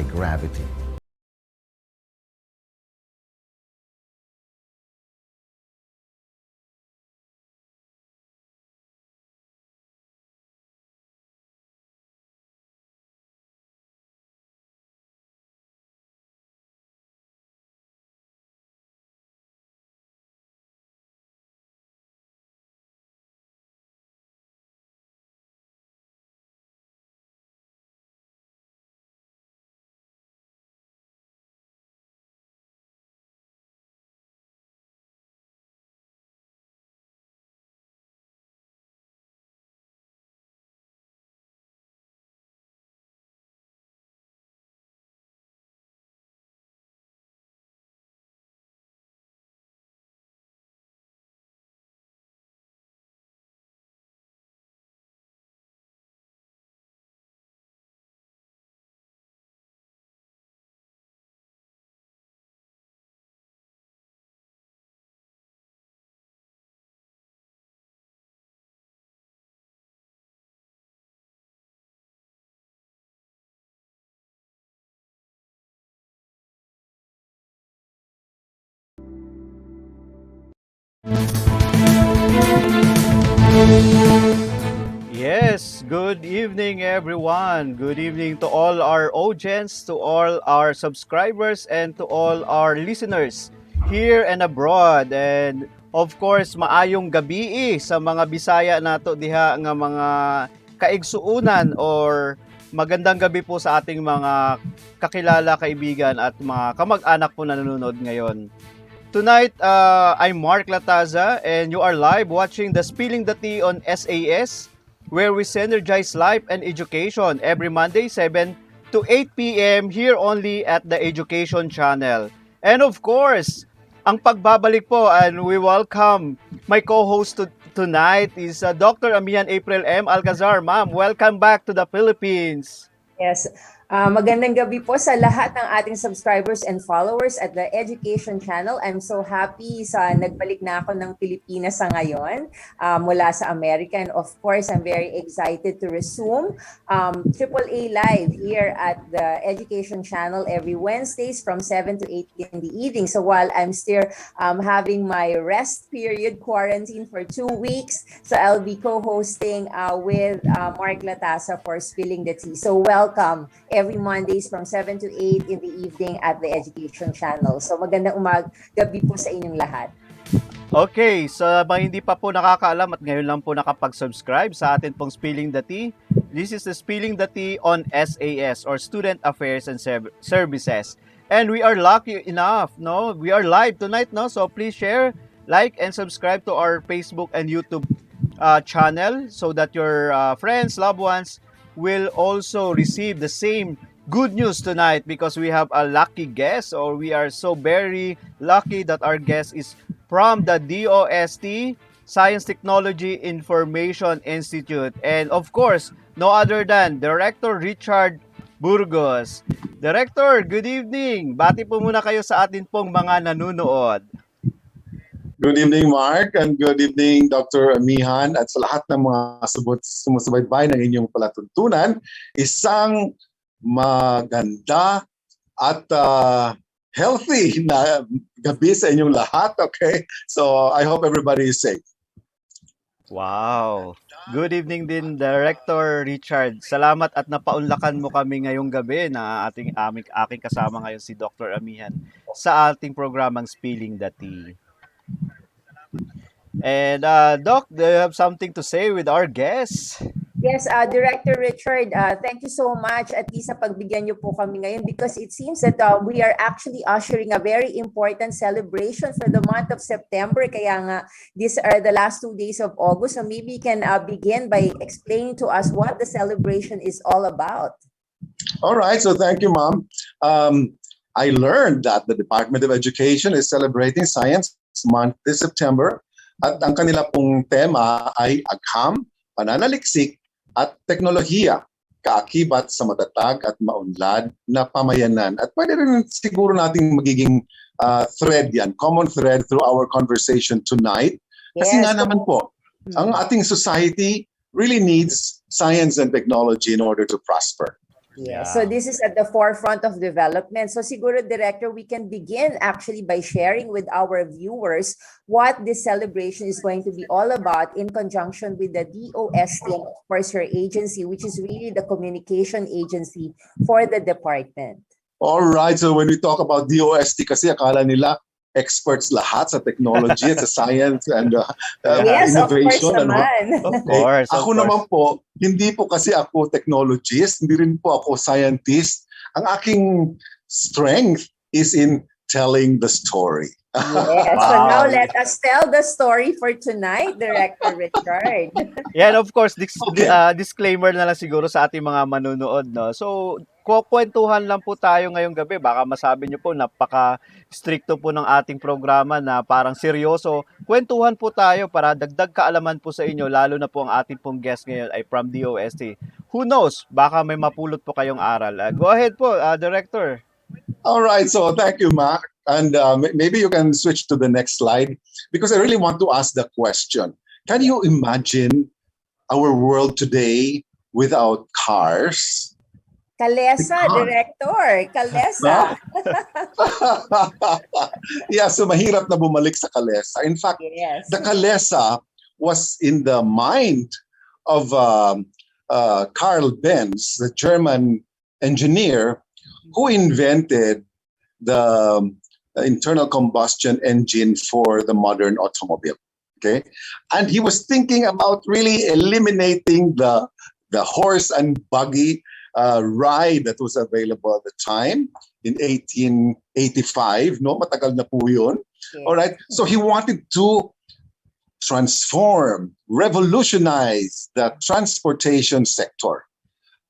gravity. Yes, good evening everyone. Good evening to all our audience, to all our subscribers, and to all our listeners here and abroad. And of course, maayong gabi sa mga Bisaya nato diha nga mga kaigsuunan or magandang gabi po sa ating mga kakilala, kaibigan at mga kamag-anak po na nanonood ngayon. Tonight, I'm Mark Lataza and you are live watching the Spilling the Tea on SAS where we synergize life and education every Monday 7 to 8 p.m. here only at the Education Channel. And of course, ang pagbabalik po and we welcome my co-host tonight is Dr. Amihan April M. Alcazar. Ma'am, welcome back to the Philippines. Yes. Magandang gabi po sa lahat ng ating subscribers and followers at the Education Channel. I'm so happy sa nagbalik na ako ng Pilipinas sa ngayon mula sa Amerika. And of course, I'm very excited to resume AAA Live here at the Education Channel every Wednesdays from 7 to 8 in the evening. So while I'm still having my rest period quarantine for 2 weeks, so I'll be co-hosting with Mark Latasa for Spilling the Tea. So welcome every Mondays from 7 to 8 in the evening at the Education Channel. So magandang gabi po sa inyong lahat. Okay, sa mga hindi pa po nakakaalam at ngayon lang po nakapag-subscribe sa atin pong Spilling the Tea, this is the Spilling the Tea on SAS or Student Affairs and Services. And we are lucky enough, no? We are live tonight, no? So please share, like, and subscribe to our Facebook and YouTube channel so that your friends, loved ones will also receive the same good news tonight because we have a lucky guest, or we are so very lucky that our guest is from the DOST, Science Technology Information Institute. And of course, no other than Director Richard Burgos. Director, good evening. Bati po muna kayo sa atin pong mga nanonood. Good evening, Mark, and good evening, Dr. Amihan, at sa lahat ng mga sumusubaybay ng inyong palatuntunan. Isang maganda at healthy na gabi sa inyong lahat, okay? So, I hope everybody is safe. Wow. Good evening din, Director Richard. Salamat at napaunlakan mo kami ngayong gabi na aking kasama ngayon si Dr. Amihan sa ating programang Spilling the Tea. And Doc, do you have something to say with our guests? Yes, Director Richard, thank you so much at least sa pagbigyan niyo po kami ngayon because it seems that we are actually ushering a very important celebration for the month of September. Kaya nga, these are the last 2 days of August. So maybe you can begin by explaining to us what the celebration is all about. All right, so thank you, Ma'am. I learned that the Department of Education is celebrating Science Month this September at ang kanila pong tema ay agham, pananaliksik at teknolohiya, kaakibat sa matatag at maunlad na pamayanan. At pwede rin siguro nating magiging thread yan, common thread through our conversation tonight. Kasi nga naman po, ang ating society really needs science and technology in order to prosper. Yes. So this is at the forefront of development. So siguro, Director, we can begin actually by sharing with our viewers what this celebration is going to be all about in conjunction with the DOST, and of course your agency, which is really the communication agency for the department. All right. So when we talk about DOST, kasi akala nila experts lahat sa technology at sa science and Yes, of course innovation. naman. Of course. Ako naman po, hindi po kasi ako technologist, hindi rin po ako scientist. Ang aking strength is in telling the story. Yes. So now let us tell the story for tonight, Director Richard. Yeah, and of course, disclaimer na lang siguro sa ating mga manunood, no? So, kukwentuhan lang po tayo ngayong gabi. Baka masabi niyo po, napaka-stricto po ng ating programa na parang seryoso. Kwentuhan po tayo para dagdag kaalaman po sa inyo, lalo na po ang ating pong guest ngayon ay from DOST. Who knows? Baka may mapulot po kayong aral. Go ahead po, Director. All right. So thank you, Mark. And maybe you can switch to the next slide because I really want to ask the question. Can you imagine our world today without cars? Kalesa, Director. Kalesa. Yeah, so mahirap na bumalik sa kalesa. In fact, Yes. the kalesa was in the mind of Carl Benz, the German engineer who invented the internal combustion engine for the modern automobile. Okay, and he was thinking about really eliminating the horse and buggy ride that was available at the time in 1885. No, matagal na po yun. Yes. All right, so he wanted to transform, revolutionize the transportation sector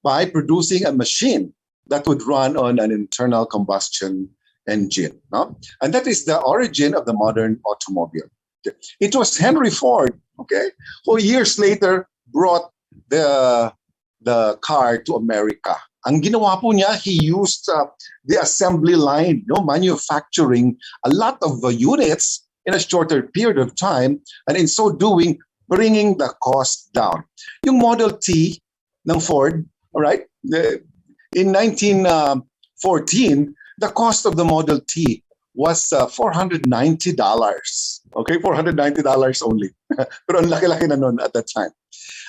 by producing a machine that would run on an internal combustion engine. No? And that is the origin of the modern automobile. Okay. It was Henry Ford, okay, who years later brought the car to America. Ang ginawa po niya, he used the assembly line, manufacturing a lot of units in a shorter period of time, and in so doing, bringing the cost down. Yung Model T ng Ford, all right, in 1914, the cost of the Model T was $490. Okay, $490 only. Pero ang laki-laki na nun at that time.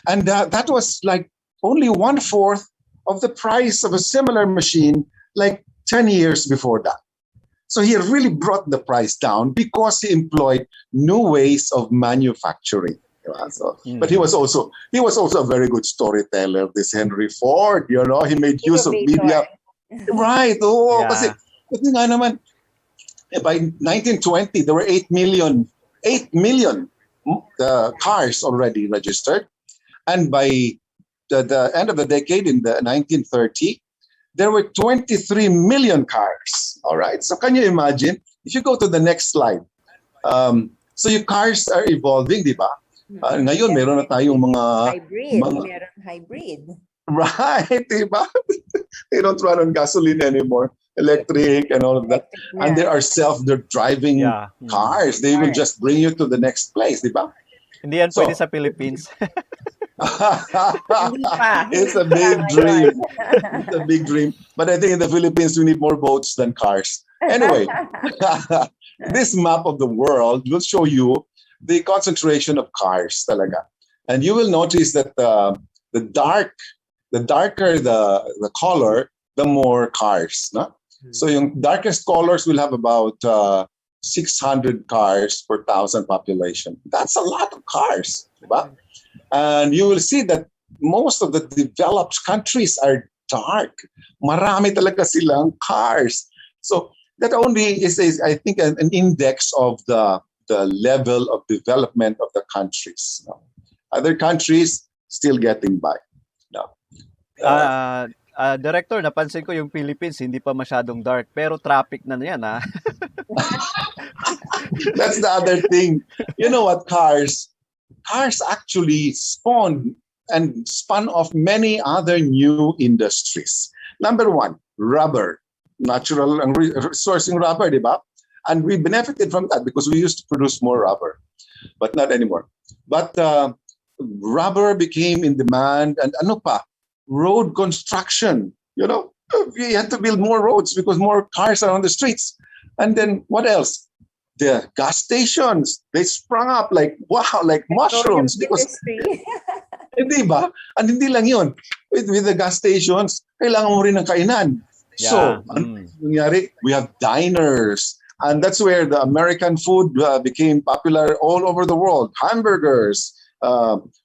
And that was like only 1/4 of the price of a similar machine like 10 years before that. So he really brought the price down because he employed new ways of manufacturing. So, but he was also a very good storyteller, this Henry Ford. He made use of media. Right. Oh, kasi nga naman, by 1920, there were 8 million cars already registered. And by the end of the decade, in the 1930, there were 23 million cars. All right. So can you imagine? If you go to the next slide. So your cars are evolving, di ba? Ngayon, meron na tayong mga hybrid. Right, diba? They don't run on gasoline anymore. Electric and all of that. Yeah. And there are self-driving cars. They will just bring you to the next place, diba? Hindi yan pwede sa Philippines. It's a big dream. It's a big dream. But I think in the Philippines, we need more boats than cars. Anyway, this map of the world will show you the concentration of cars talaga. And you will notice that the darker the color, the more cars. No? So yung darkest colors will have about 600 cars per 1,000 population. That's a lot of cars. Diba? And you will see that most of the developed countries are dark. Marami talaga silang cars. So that only is I think, an index of the level of development of the countries. No? Other countries still getting by. No. Director, napansin ko yung Philippines hindi pa masyadong dark pero traffic na yan, ha? That's the other thing. You know what, cars actually spun off many other new industries. Number one, rubber. Natural sourcing rubber, di ba? And we benefited from that because we used to produce more rubber, but not anymore. But rubber became in demand, and road construction. You know, we had to build more roads because more cars are on the streets. And then what else? The gas stations, they sprung up like, wow, like mushrooms. Because, Industry. hindi ba? And hindi lang yun. With the gas stations, kailangan mo rin ng kainan. So, ano nangyari? We have diners. And that's where the American food became popular all over the world. Hamburgers,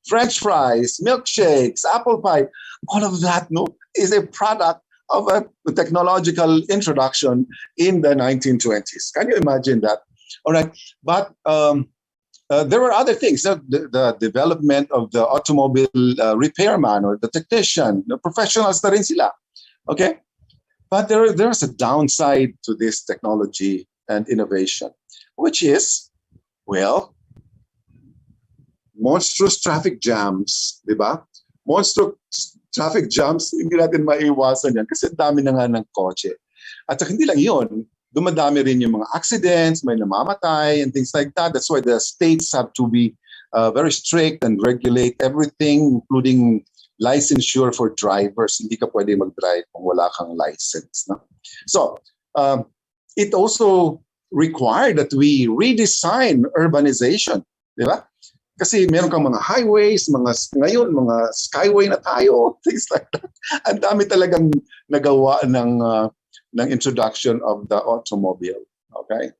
French fries, milkshakes, apple pie. All of that, no, is a product of a technological introduction in the 1920s. Can you imagine that? All right. But there were other things. The development of the automobile repairman or the technician, the professionals na rin sila. Okay? But there's a downside to this technology and innovation, which is, well, monstrous traffic jams, di ba? Monstrous traffic jams, hindi natin maiwasan yan kasi dami na nga ng kotse. At saka hindi lang yun, dumadami rin yung mga accidents, may namamatay and things like that. That's why the states have to be very strict and regulate everything, including licensure for drivers. Hindi ka pwede mag-drive kung wala kang license. No? So, it also required that we redesign urbanization. Di ba? Kasi meron kang mga highways, ngayon, mga skyway na tayo, things like that. Ang dami talagang nagawa ng introduction of the automobile. Okay?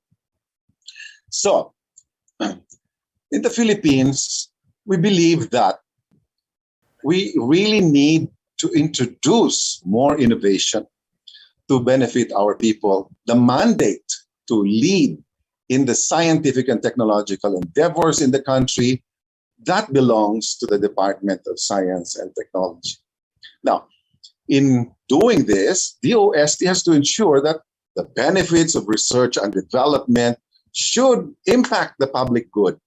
So, in the Philippines, we believe that we really need to introduce more innovation to benefit our people. The mandate to lead in the scientific and technological endeavors in the country, that belongs to the Department of Science and Technology. Now, in doing this, DOST has to ensure that the benefits of research and development should impact the public good.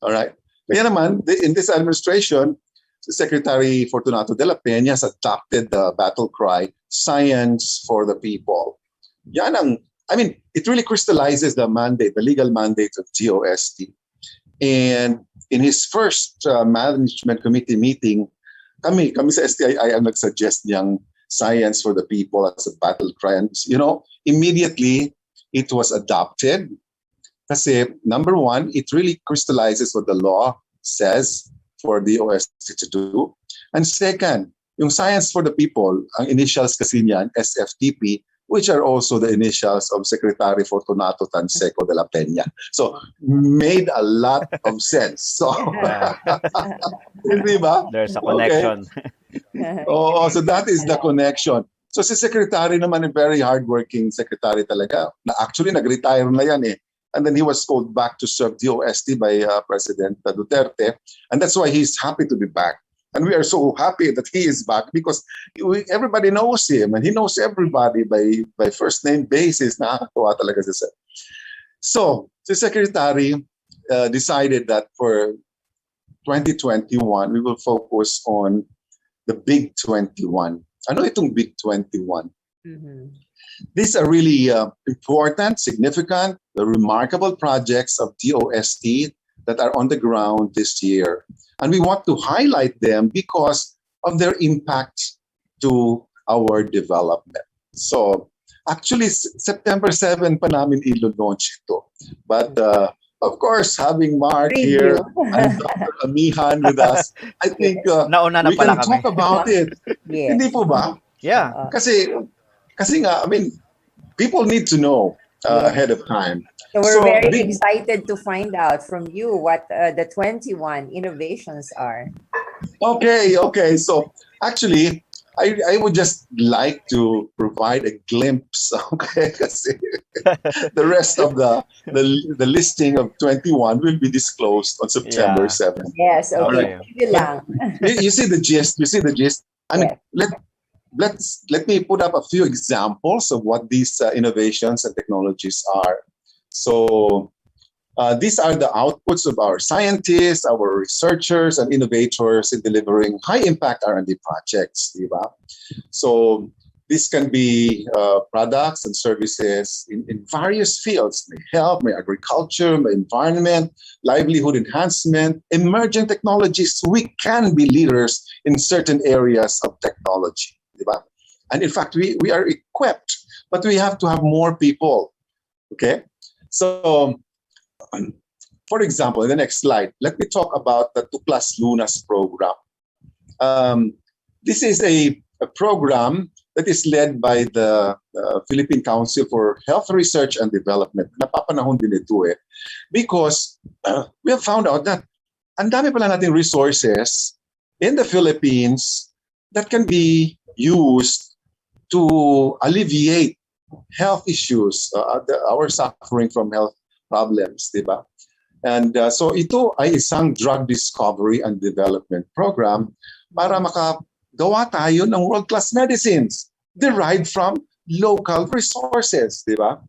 All right? Kaya naman, in this administration, Secretary Fortunato de la Peña has adopted the battle cry, Science for the People. It really crystallizes the mandate, the legal mandate of DOST. And in his first management committee meeting, kami sa STII ang nagsuggest niyang Science for the People as a battle cry. And, immediately it was adopted. Kasi, number one, it really crystallizes what the law says for DOST to do. And second, yung Science for the People, ang initials kasi niyan, SFTP, which are also the initials of Secretary Fortunato Tanseco de la Peña. So, made a lot of sense. So, hindi ba? There's a connection. Okay. So that is the connection. So si Secretary naman, a very hardworking secretary talaga. Actually, nag-retire na yan eh. And then he was called back to serve DOST by President Duterte. And that's why he's happy to be back. And we are so happy that he is back because everybody knows him and he knows everybody by first name basis. Nakakatuwa talaga siya. So, the Secretary decided that for 2021, we will focus on the Big 21. Ano itong Big 21? Mm-hmm. These are really important, significant, remarkable projects of DOST that are on the ground this year. And we want to highlight them because of their impact to our development. So, actually, September 7 pa namin ilo-launch ito. But, of course, having Mark here and Dr. Amihan with us, I think we can talk about it. Yes. Hindi po ba? Yeah. Kasi nga, people need to know ahead of time. So we're very excited to find out from you what the 21 innovations are. Okay. So actually, I would just like to provide a glimpse. Okay, kasi the rest of the listing of 21 will be disclosed on September 7th. Yes. Okay. Right. You see the gist. Let me put up a few examples of what these innovations and technologies are. So these are the outputs of our scientists, our researchers, and innovators in delivering high-impact R&D projects. Diba? So this can be products and services in various fields. May health, may agriculture, may environment, livelihood enhancement, emerging technologies. We can be leaders in certain areas of technology. Diba? And in fact, we are equipped, but we have to have more people. Okay? So, for example, in the next slide, let me talk about the Tuklas Lunas program. This is a program that is led by the Philippine Council for Health Research and Development. Napapanahon din ito because we have found out that ang dami pala nating resources in the Philippines that can be used to alleviate health issues, our suffering from health problems, di ba? And so ito ay isang drug discovery and development program para makagawa tayo ng world-class medicines derived from local resources, di ba?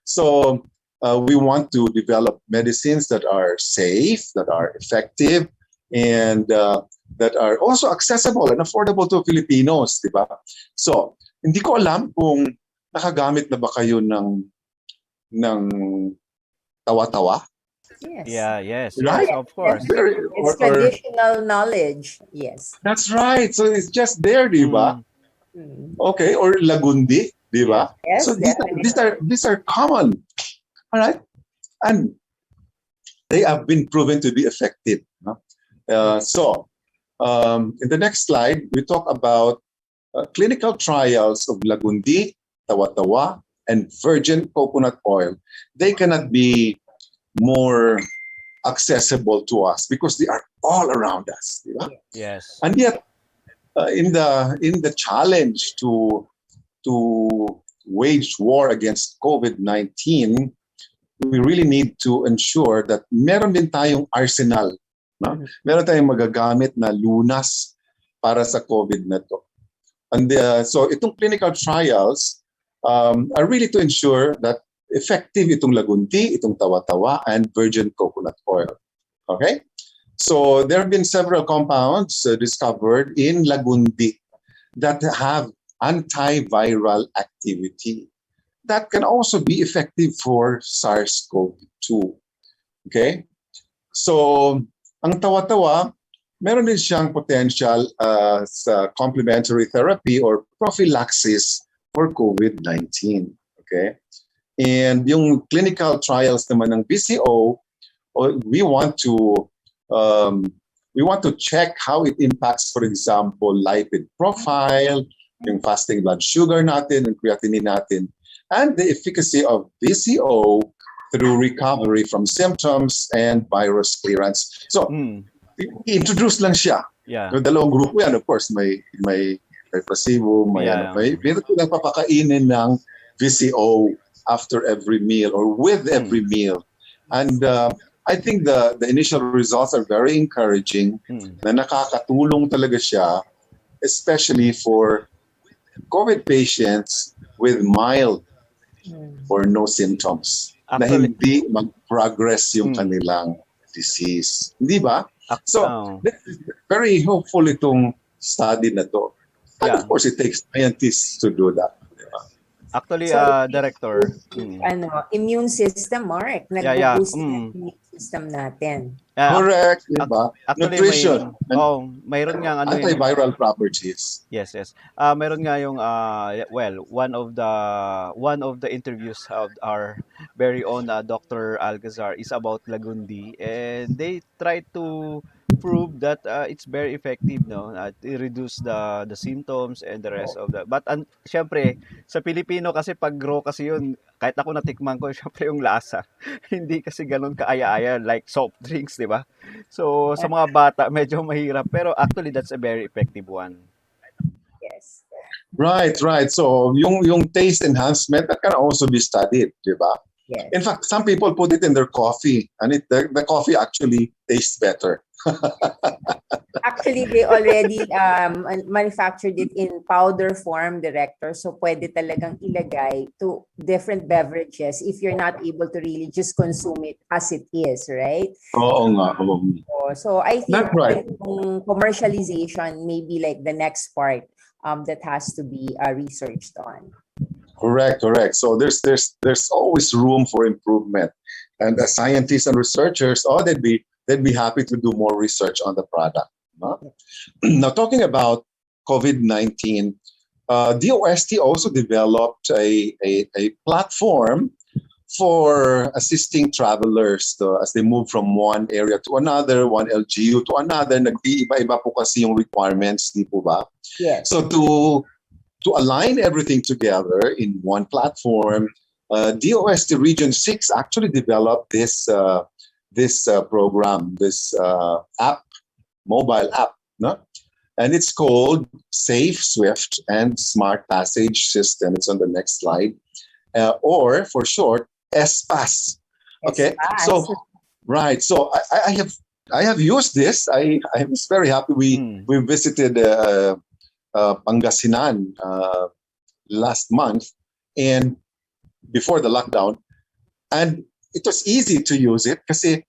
So we want to develop medicines that are safe, that are effective, and that are also accessible and affordable to Filipinos, di ba? So, hindi ko alam kung nakagamit na ba kayo ng tawa-tawa? Yes. Yeah, yes, Right? yes, of course. It's traditional knowledge. Yes. That's right. So it's just there, di ba? Okay, or lagundi, di ba? Yes, So definitely. these are common. All right? And they have been proven to be effective. No? In the next slide, we talk about clinical trials of lagundi, tawa-tawa, and virgin coconut oil. They cannot be more accessible to us because they are all around us. Di ba? Yes. And yet, in the challenge to wage war against COVID-19, we really need to ensure that meron din tayong arsenal. No? Meron tayong magagamit na lunas para sa COVID na to. And so itong clinical trials are really to ensure that effective itong lagundi, itong tawa-tawa, and virgin coconut oil. Okay? So there have been several compounds discovered in lagundi that have antiviral activity that can also be effective for SARS-CoV-2. Okay? So ang tawa-tawa, meron din siyang potential sa complementary therapy or prophylaxis for COVID-19. Okay? And yung clinical trials naman ng BCO, we want to check how it impacts, for example, lipid profile, yung fasting blood sugar natin, yung creatinine natin, and the efficacy of BCO through recovery from symptoms and virus clearance. So, introduce lang siya. Yeah. Yung dalawang grupo yan, of course, may placebo, may nagpapakainin ng VCO after every meal or with every meal. And I think the initial results are very encouraging na nakakatulong talaga siya, especially for COVID patients with mild or no symptoms. Actually, na hindi mag-progress yung kanilang disease. Hindi ba? So, very hopeful itong study na to. And of course, it takes scientists to do that. Actually, Director. Immune system, Mark. Nag-boost yung immune system natin. Correct, diba? Actually, Nutrition. mayroon nga antiviral properties. Yes. Mayroon nga yung one of the interviews of our very own Dr. Alcazar is about lagundi, and they try to prove that it's very effective, no, to reduce the symptoms and the rest of the, but syempre sa Pilipino kasi pag raw kasi yun, kahit ako natikman ko, syempre yung lasa hindi kasi ganun kaaya-aya like soft drinks, di ba? So sa mga bata medyo mahirap, pero actually that's a very effective one. Yes. Right. So yung taste enhancement, that can also be studied, di ba? Yes. In fact, some people put it in their coffee, and the coffee actually tastes better. Actually, they already manufactured it in powder form, Director. So pwede talagang ilagay to different beverages if you're not able to really just consume it as it is, right? Oo nga. So I think That's right. Commercialization may be like the next part that has to be researched on. Correct. So there's always room for improvement, and the scientists and researchers, they'd be happy to do more research on the product. No? Now, talking about COVID-19, DOST also developed a platform for assisting travelers as they move from one area to another, one LGU to another. Nag-iiba-iba po kasi yung requirements, di po ba? Yes. So to align everything together in one platform, DOST Region 6 actually developed this program, this app, mobile app, no? And it's called Safe, Swift, and Smart Passage System. It's on the next slide. Or for short, SPAS. Okay, SPAS. so right. So I have used this. I was very happy. We visited Pangasinan last month and before the lockdown, and it was easy to use it kasi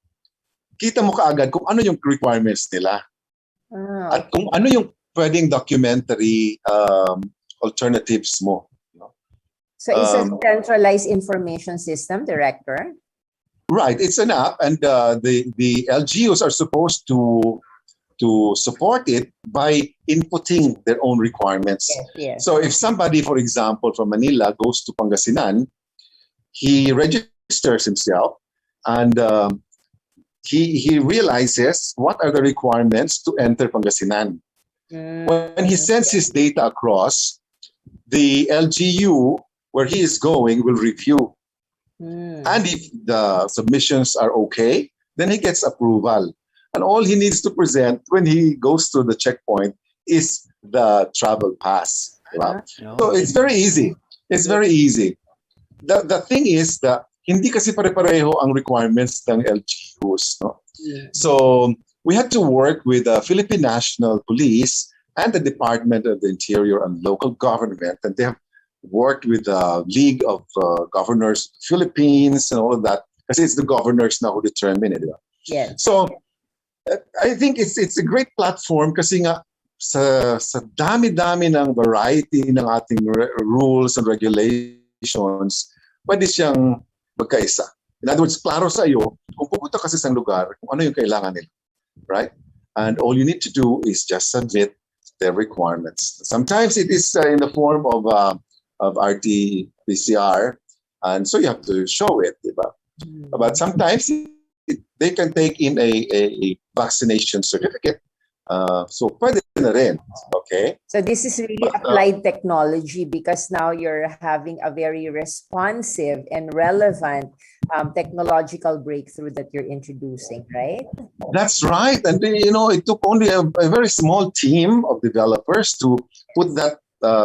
kita mo kaagad kung ano yung requirements nila. At kung ano yung pwedeng documentary alternatives mo. So it's a centralized information system, Director? Right, it's an app, and the LGUs are supposed to support it by inputting their own requirements. Yes. So if somebody, for example, from Manila goes to Pangasinan, he registers himself and he realizes what are the requirements to enter Pangasinan. When he sends his data across, the LGU where he is going will review. And if the submissions are okay, then he gets approval. And all he needs to present when he goes to the checkpoint is the travel pass. Right? So it's very easy. It's very easy. The thing is that hindi kasi pare-pareho ang requirements ng LGUs. No? So we had to work with the Philippine National Police and the Department of the Interior and Local Government, and they have worked with the League of Governors Philippines and all of that, because it's the governors now who determine it. Yes. So I think it's a great platform kasi nga sa dami-dami ng variety ng ating rules and regulations, pwede siyang magkaisa. In other words, klaro sa iyo kung pupunta ka sa isang lugar, kung ano yung kailangan nila. Right? And all you need to do is just submit their requirements. Sometimes it is in the form of RT-PCR, and so you have to show it. Diba? But sometimes they can take in a vaccination certificate. So pwede na rin. Okay? So this is really applied technology because now you're having a very responsive and relevant technological breakthrough that you're introducing, right? That's right. And it took only a very small team of developers to put that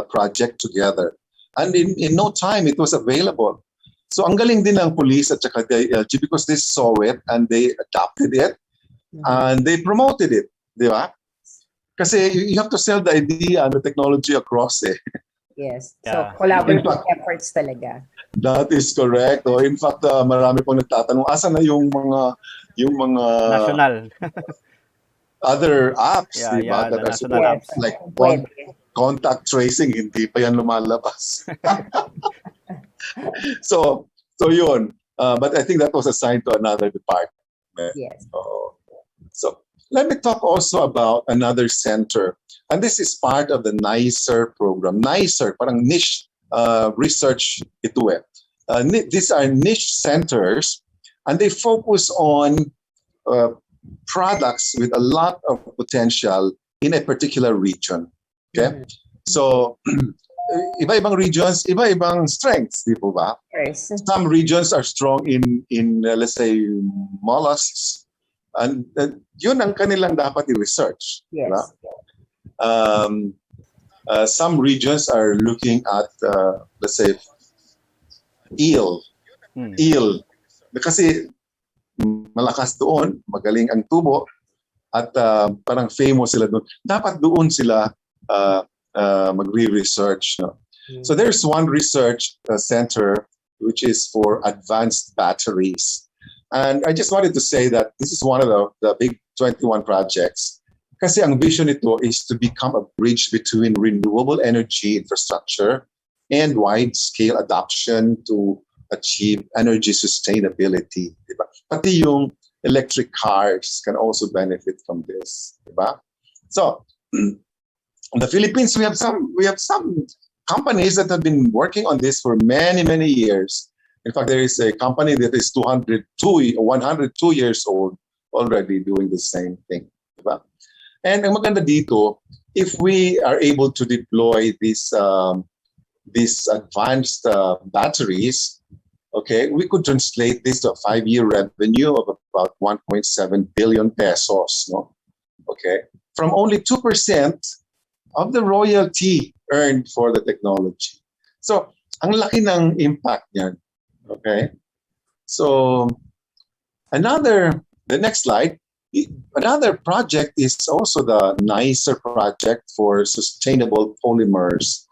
project together. And in no time, it was available. So ang galing din ng police at saka the LG because they saw it and they adopted it and they promoted it. Di ba? Kasi you have to sell the idea and the technology across eh. Yes. Yeah. So collaborative efforts talaga. That is correct. Oh, in fact, marami pong nagtatanong, asa na yung mga national other apps, Yeah, di ba? yeah, the That are national supposed, apps. like Pwede. contact tracing, hindi pa yan lumalabas. So yun. But I think that was assigned to another department. Yes. So let me talk also about another center. And this is part of the NICER program. NICER, parang niche research ito eh. These are niche centers and they focus on products with a lot of potential in a particular region. Okay? So, iba-ibang regions, iba-ibang strengths, di po ba? Yes. Some regions are strong in let's say, mollusks. And yun ang kanilang dapat i-research. Yes. Diba? Some regions are looking at, let's say, eel. Eel. Kasi malakas doon, magaling ang tubo, at parang famous sila doon. Dapat doon sila magre-research. No? So there's one research center which is for advanced batteries. And I just wanted to say that this is one of the big 21 projects. Kasi ang vision nito is to become a bridge between renewable energy infrastructure and wide-scale adoption to achieve energy sustainability. Diba? Pati yung electric cars can also benefit from this. Diba? So, In the Philippines, we have some companies that have been working on this for many years. In fact, there is a company that is 102 years old already doing the same thing. Diba? And ang maganda dito, if we are able to deploy these advanced batteries, okay, we could translate this to a 5-year revenue of about 1.7 billion pesos, no? Okay, from only 2% of the royalty earned for the technology. So, ang laki ng impact niyan. Okay, so the next slide, another project is also the nicer project for sustainable polymers.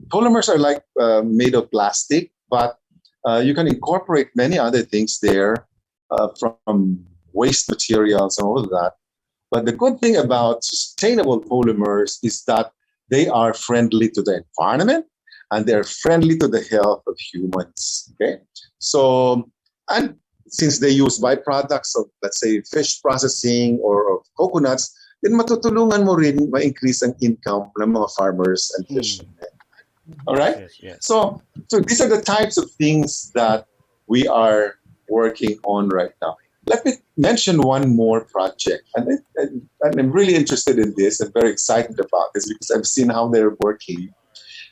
Polymers are like made of plastic, but you can incorporate many other things there from waste materials and all of that. But the good thing about sustainable polymers is that they are friendly to the environment and they're friendly to the health of humans. Okay, so and since they use byproducts of, let's say, fish processing or of coconuts, then matutulungan mo rin ma-increase ang income ng mga farmers and fishermen. All right. Yes, yes. So these are the types of things that we are working on right now. Let me mention one more project, and I'm really interested in this and very excited about this because I've seen how they're working.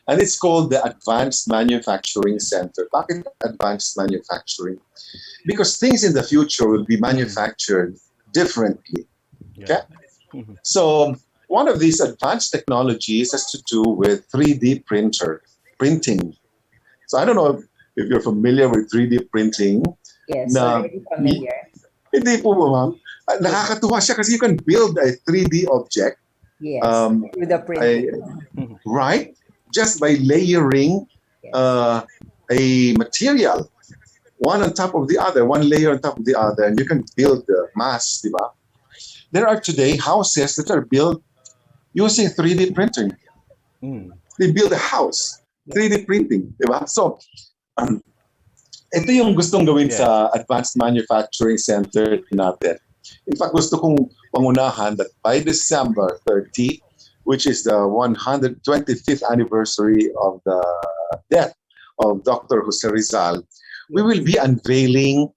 And it's called the Advanced Manufacturing Center. Bakit advanced manufacturing? Because things in the future will be manufactured differently. Okay? So one of these advanced technologies has to do with 3D printing. So I don't know if you're familiar with 3D printing. Yes, already familiar. Hindi po ba, ma'am? Nakakatuwa siya kasi you can build a 3D object. Yes, through the printing. Right? Just by layering a material, one on top of the other, one layer on top of the other, and you can build the mass, di ba? There are today houses that are built using 3D printing. They build a house, 3D printing, di ba? So, ito yung gustong gawin sa Advanced Manufacturing Center natin. In fact, gusto kong pangunahan that by December 30, which is the 125th anniversary of the death of Dr. Jose Rizal, we will be unveiling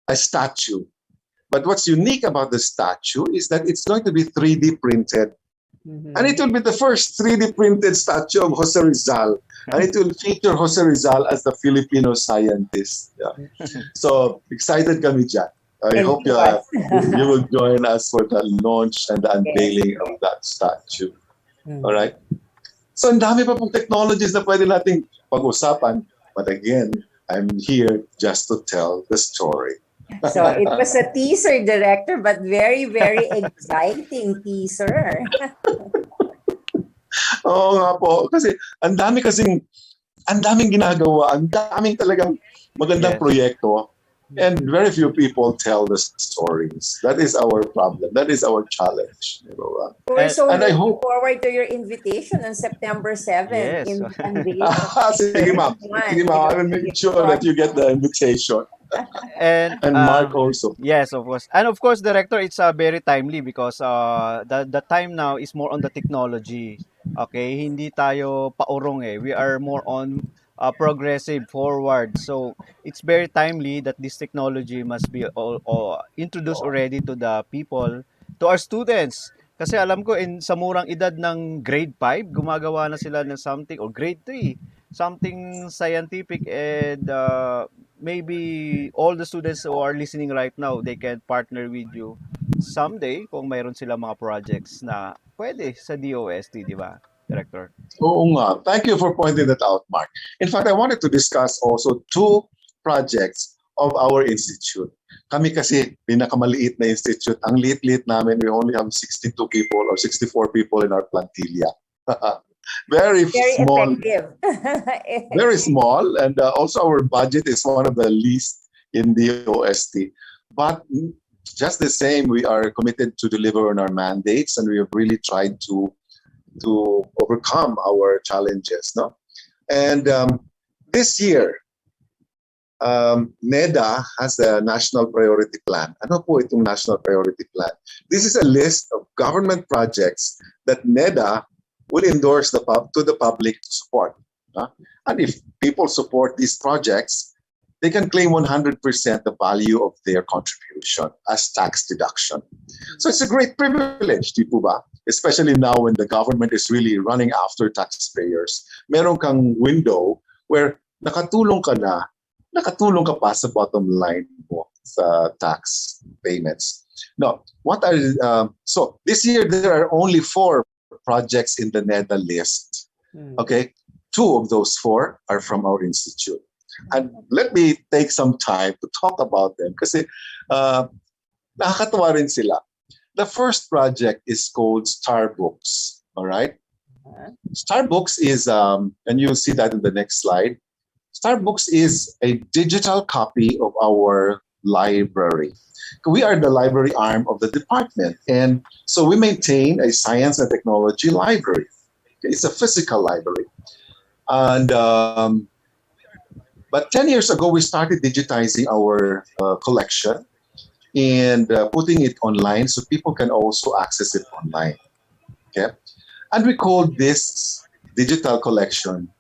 a statue. But what's unique about the statue is that it's going to be 3D printed. And it will be the first 3D printed statue of Jose Rizal. And it will feature Jose Rizal as the Filipino scientist. Yeah. So, excited kami dyan. I hope you will join us for the launch and the unveiling of that statue. All right? So, ang dami pa pong technologies na pwede nating pag-usapan. But again, I'm here just to tell the story. So, it was a teaser, Director, but very exciting teaser. Oo nga po. Kasi ang daming ginagawa, ang daming talagang magandang proyekto. And very few people tell the stories. That is our problem. That is our challenge. You know? We're so looking forward to your invitation on September 7th. Yes. Sige, ma'am. Sige, ma'am. I will make sure that you get the invitation. And Mark also. Yes, of course. And of course, Director, it's very timely because the time now is more on the technology. Okay, hindi tayo paurong eh. We are more on progressive forward. So it's very timely that this technology must be introduced already to the people, to our students. Kasi alam ko sa murang edad ng grade 5, gumagawa na sila ng something, or grade 3, something scientific, and maybe all the students who are listening right now, they can partner with you someday kung mayroon sila mga projects na pwede sa DOST, di ba, Director? Oo nga. Thank you for pointing that out, Mark. In fact, I wanted to discuss also 2 projects of our institute. Kami kasi pinakamaliit na institute. Ang liit-liit namin, we only have 62 people or 64 people in our plantilla. Very small. Effective. Very small, and also our budget is one of the least in the OST. But just the same, we are committed to deliver on our mandates, and we have really tried to overcome our challenges. No, and this year, NEDA has the National Priority Plan. Ano po itong National Priority Plan? This is a list of government projects that NEDA will endorse to the public to support. And if people support these projects, they can claim 100% the value of their contribution as tax deduction. So it's a great privilege, di po ba? Especially now when the government is really running after taxpayers. Meron kang window where nakatulong ka pa sa bottom line mo sa tax payments. Now, so this year there are only 4 projects in the NEDA list. Okay, 2 of those 4 are from our institute. And let me take some time to talk about them kasi nakakatawa rin sila. The first project is called STARBOOKS. All right? STARBOOKS is, and you'll see that in the next slide. STARBOOKS is a digital copy of our library. We are the library arm of the department. And so we maintain a science and technology library. It's a physical library. And but 10 years ago, we started digitizing our collection and putting it online so people can also access it online. Okay, and we called this digital collection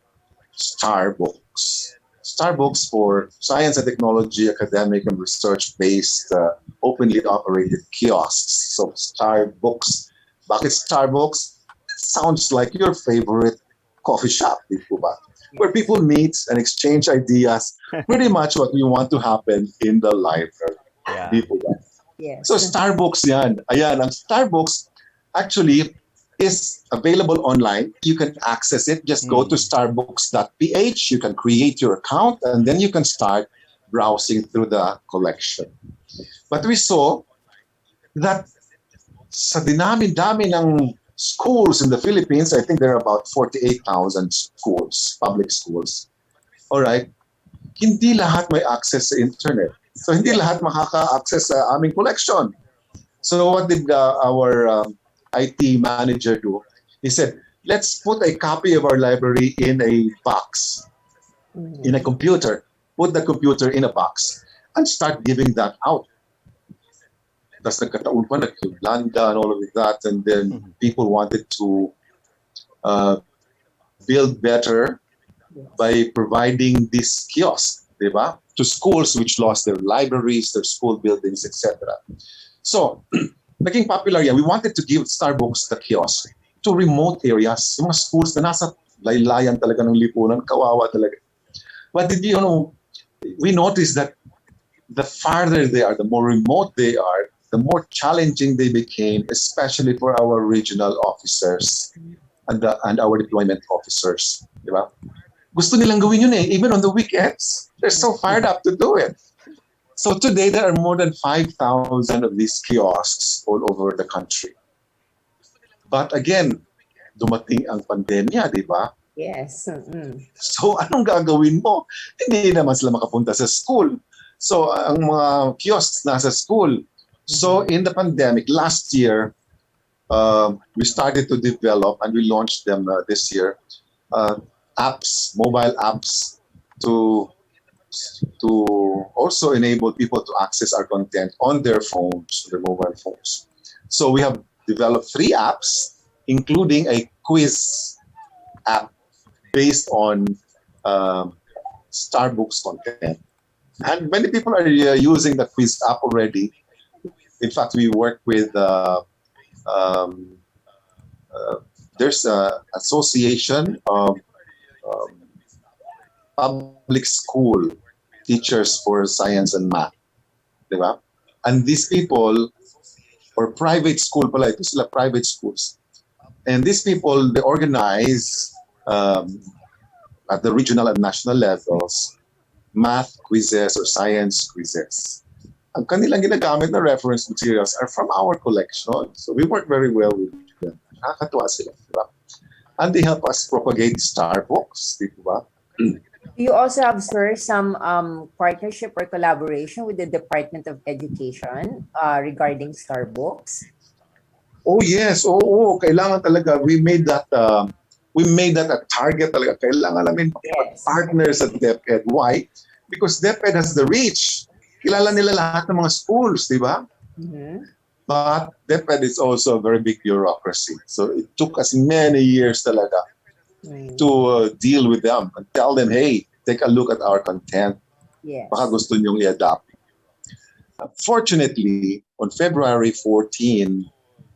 STARBOOKS. STARBOOKS for science and technology, academic and research-based, openly operated kiosks. So STARBOOKS. Bakit STARBOOKS? Sounds like your favorite coffee shop, di po ba? Where people meet and exchange ideas. Pretty much what we want to happen in the library. Yeah. Di po ba? Yes. So STARBOOKS yan. Ayan, ang STARBOOKS actually is available online. You can access it. Just go to starbooks.ph. You can create your account and then you can start browsing through the collection. But we saw that sa dinami-dami ng schools in the Philippines, I think there are about 48,000 schools, public schools. All right. Hindi lahat may access sa internet. So hindi lahat makaka-access sa aming collection. So what did our IT manager do? He said, let's put a copy of our library in a box, in a computer. Put the computer in a box and start giving that out. Tapos nagkataon pa, nag-Landa and all of that. And then people wanted to build better by providing this kiosk, diba? To schools which lost their libraries, their school buildings, etc. So, naging popular yan. We wanted to give STARBOOKS the kiosk to remote areas, yung mga schools na nasa laylayan talaga ng lipunan, kawawa talaga. But did you know, we noticed that the farther they are, the more remote they are, the more challenging they became, especially for our regional officers and our deployment officers. Diba? Gusto nilang gawin yun even on the weekends. They're so fired up to do it. So today, there are more than 5,000 of these kiosks all over the country. But again, dumating ang pandemya, di ba? Yes. So anong gagawin mo? Hindi naman sila makapunta sa school. So ang mga kiosks nasa school. So in the pandemic, last year, we started to develop and we launched them this year, apps, mobile apps to also enable people to access our content on their phones, their mobile phones. So we have developed 3 apps, including a quiz app based on STARBOOKS content. And many people are using the quiz app already. In fact, we work with, there's an association of public school teachers for science and math, diba? And these people, or private school pala, ito sila private schools. And these people, they organize at the regional and national levels, math quizzes or science quizzes. Ang kanilang ginagamit na reference materials are from our collection. So we work very well with them. Nakakatuwa sila, diba? And they help us propagate STARBOOKS, diba? You also have, sir, some partnership or collaboration with the Department of Education regarding STARBOOKS. Oh yes, kailangan talaga. We made that a target talaga. Kailangan namin partners at DepEd. Why? Because DepEd has the reach. Kilala nila lahat ng mga schools, di ba? But DepEd is also a very big bureaucracy. So it took us many years talaga to deal with them and tell them, hey, take a look at our content. Yes. Baka gusto nyong i-adapt. Fortunately, on February 14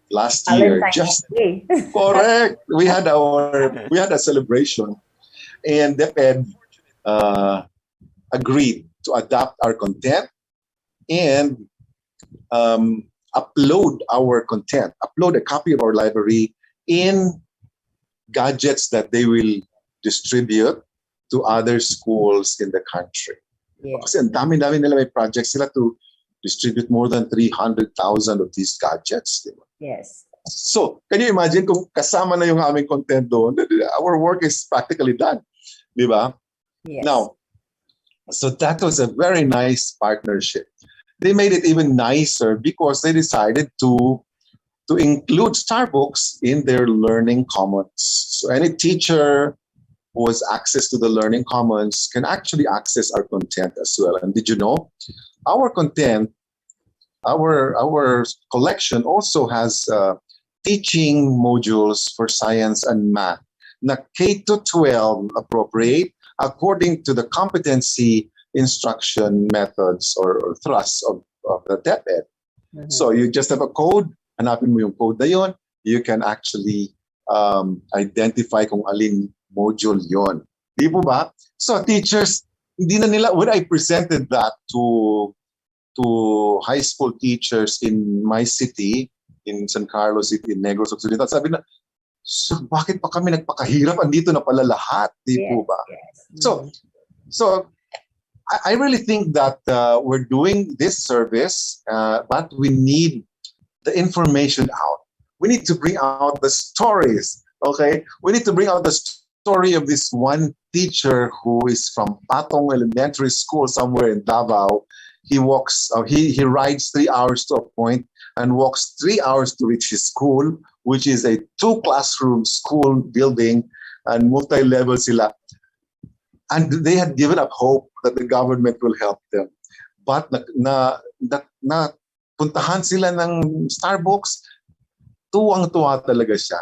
last year, Valentine's just Day. correct, we had a celebration, and DepEd agreed to adapt our content and upload our content, upload a copy of our library in gadgets that they will distribute to other schools in the country. Yes. Kasi ang dami-dami nila may projects sila to distribute more than 300,000 of these gadgets. Diba? Yes. So, can you imagine kung kasama na yung aming content doon? Our work is practically done. Diba? Yes. Now, so that was a very nice partnership. They made it even nicer because they decided to include STARBOOKS in their learning commons. So any teacher who has access to the learning commons can actually access our content as well. And did you know, our content, our collection also has teaching modules for science and math na K-12 appropriate according to the competency instruction methods or thrusts of the DepEd. So you just have a code, hanapin mo yung code na yun, you can actually identify kung alin module yon. Di po ba? So teachers, hindi na nila, when I presented that to high school teachers in my city, in San Carlos City, in Negros Occidental, sabi na, so bakit pa kami nagpakahirap? Andito na pala lahat. Di po ba? Yes. So I really think that we're doing this service, but we need the information out. We need to bring out the stories, okay? We need to bring out the story of this one teacher who is from Patong Elementary School somewhere in Davao. He rides 3 hours to a point and walks 3 hours to reach his school, which is a 2-classroom school building and multi-level sila. And they had given up hope that the government will help them. But na puntahan sila ng STARBOOKS, tuwang-tuwa talaga siya.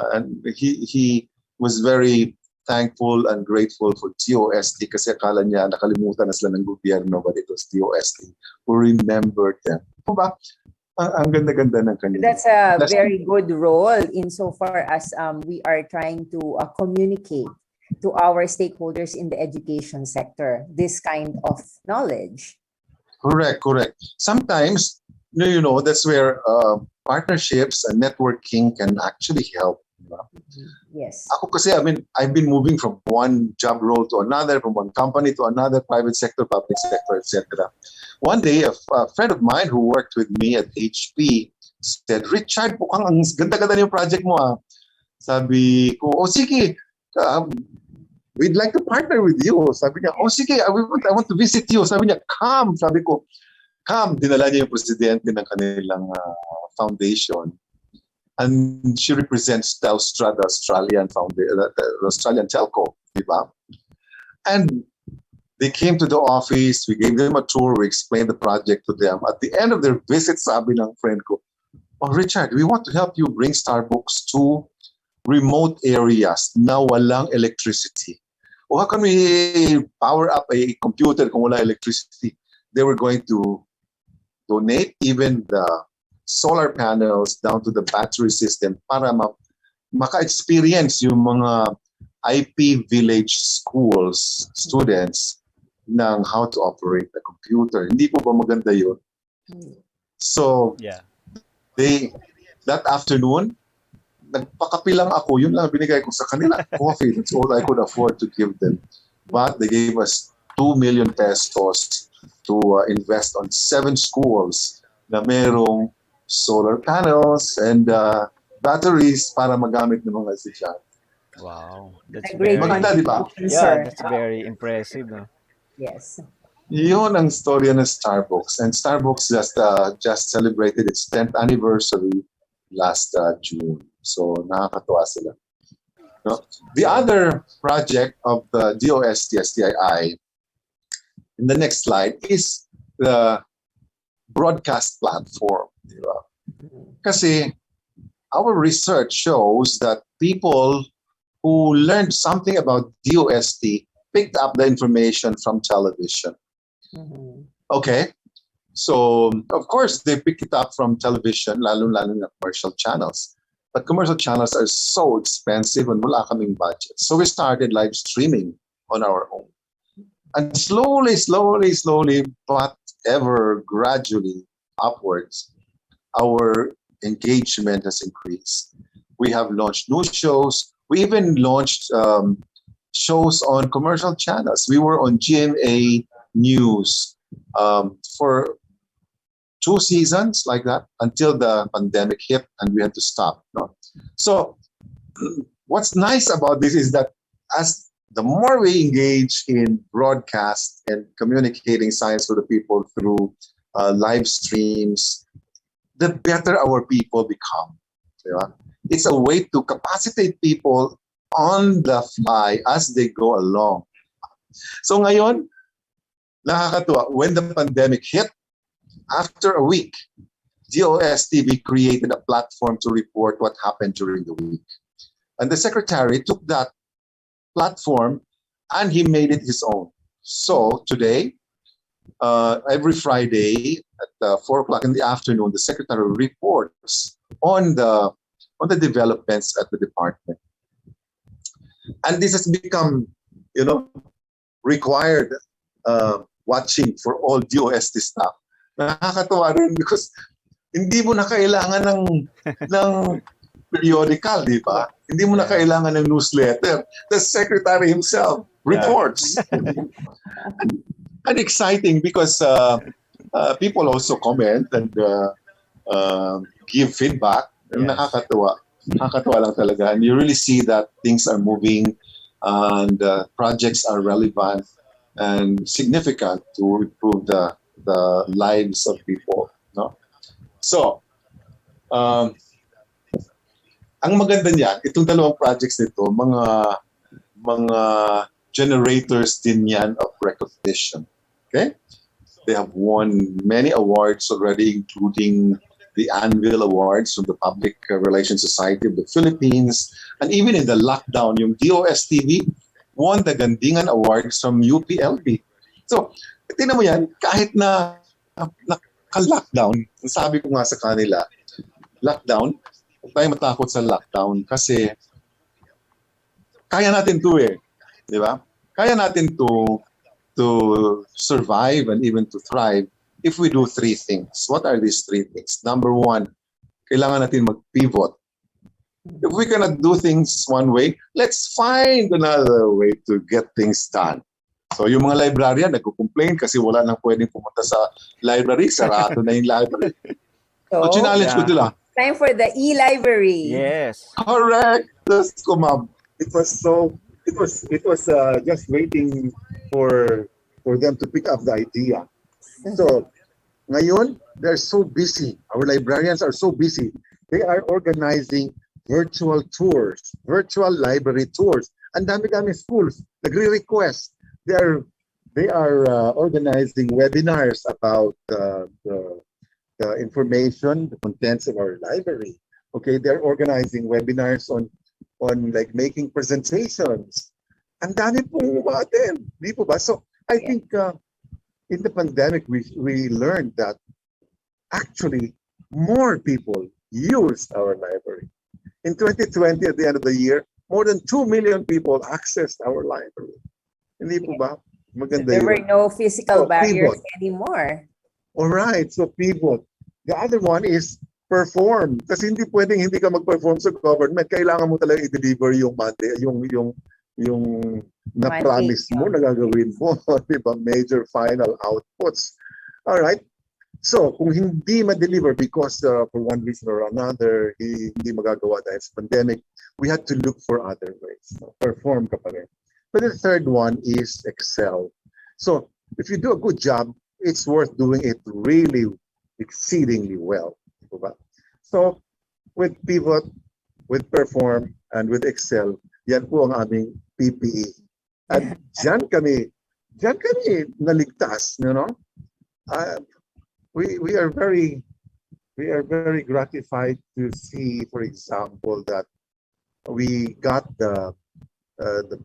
And he was very thankful and grateful for DOST kasi akala niya nakalimutan na sila ng gobyerno, but it was DOST who remembered them. Diba? Ang ganda-ganda ng kanila. That's a very good role insofar as we are trying to communicate to our stakeholders in the education sector this kind of knowledge. Correct. Sometimes, you know, that's where partnerships and networking can actually help. Yes. Ako kasi, I've been moving from one job role to another, from one company to another, private sector, public sector, etc. One day, a friend of mine who worked with me at HP said, Richard, mukhang ang ganda-ganda yung project mo. Ah. Sabi ko, sige, we'd like to partner with you. Sabi niya, sige, I want to visit you. Sabi niya, come. Sabi ko, come. Dinala niya yung presidente ng kanilang foundation. And she represents the Australian telco, diba? And they came to the office, we gave them a tour, we explained the project to them. At the end of their visit, sabi ng friend ko, Richard, we want to help you bring STARBOOKS to remote areas na walang electricity. O how can we power up a computer kung wala electricity? They were going to donate even the solar panels down to the battery system para maka-experience yung mga IP village schools, students, ng how to operate a computer. Hindi po ba maganda yun? So, yeah. That afternoon, nagpakapi lang ako. Yun lang binigay ko sa kanila. Coffee, that's all I could afford to give them. But they gave us 2 million pesos to invest on 7 schools na merong solar panels and batteries para magamit ng mga estudyante. Wow. That's great maganda, di ba? Yeah, that's very impressive. No? Yes. Yun ang storya ng STARBOOKS. And STARBOOKS just celebrated its 10th anniversary last June. So nakakatuwa sila. No? The other project of the DOST STII in the next slide is the broadcast platform. Di ba? Kasi our research shows that people who learned something about DOST picked up the information from television. Okay? So, of course, they pick it up from television, lalo-lalo na commercial channels. But commercial channels are so expensive and wala kaming budget. So we started live streaming on our own. And slowly, but ever gradually upwards, our engagement has increased. We have launched new shows. We even launched shows on commercial channels. We were on GMA News for 2 seasons like that until the pandemic hit and we had to stop. No? So what's nice about this is that as the more we engage in broadcast and communicating science to the people through live streams, the better our people become. Diba? It's a way to capacitate people on the fly as they go along. So ngayon, nakakatuwa, when the pandemic hit, after a week, DOST TV created a platform to report what happened during the week. And the secretary took that platform and he made it his own. So today, every Friday at 4 o'clock in the afternoon, the secretary reports on the developments at the department. And this has become, required watching for all DOST staff. Nakakatuwa rin because hindi mo na kailangan ng periodical, di ba? Hindi mo na kailangan ng newsletter. The secretary himself reports. And exciting because people also comment and give feedback. Nakakatuwa. Nakakatuwa lang talaga. And you really see that things are moving and projects are relevant and significant to improve the lives of people. No? So, ang maganda niyan, itong dalawang projects nito, mga generators din yan of recognition. Okay? They have won many awards already, including the Anvil Awards from the Public Relations Society of the Philippines. And even in the lockdown, yung DOST TV won the Gandingan Awards from UPLB. So, tingnan mo yan, kahit na naka-lockdown, sabi ko nga sa kanila, lockdown, huwag tayo matakot sa lockdown kasi kaya natin to eh. Di ba? Kaya natin to survive and even to thrive if we do 3 things. What are these 3 things? Number 1, kailangan natin mag-pivot. If we cannot do things one way, let's find another way to get things done. So yung mga librarian nagko-complain kasi wala nang pwedeng pumunta sa library, sarado na yung library. So challenge ko nila. Time for the e-library. Yes. Correct. That's ko, ma'am. It was just waiting for them to pick up the idea. So ngayon, they're so busy. Our librarians are so busy. They are organizing virtual tours, virtual library tours. Ang dami-dami schools nagre-request. They are organizing webinars about the information, the contents of our library. Okay, they're organizing webinars on like making presentations. Ang dami pong umaten, di po ba? So I think in the pandemic we learned that actually more people used our library. In 2020, at the end of the year, more than 2 million people accessed our library. Hindi po ba? Maganda There were yun. no physical barriers pivot. anymore. All right, so pivot. The other one is perform. Kasi hindi pwedeng hindi ka mag-perform sa government. Kailangan mo talaga i-deliver yung yung na-promise mo, na gagawin mo. Diba? Major final outputs. All right. So, kung hindi ma-deliver because for one reason or another, hindi magagawa dahil sa pandemic, we had to look for other ways. Perform ka pa rin. But the third one is excel. So, if you do a good job, it's worth doing it really exceedingly well. Diba? So, with pivot, with perform, and with excel, yan po ang aming PPE. At dyan kami naligtas, you know? we are very gratified to see, for example, that we got the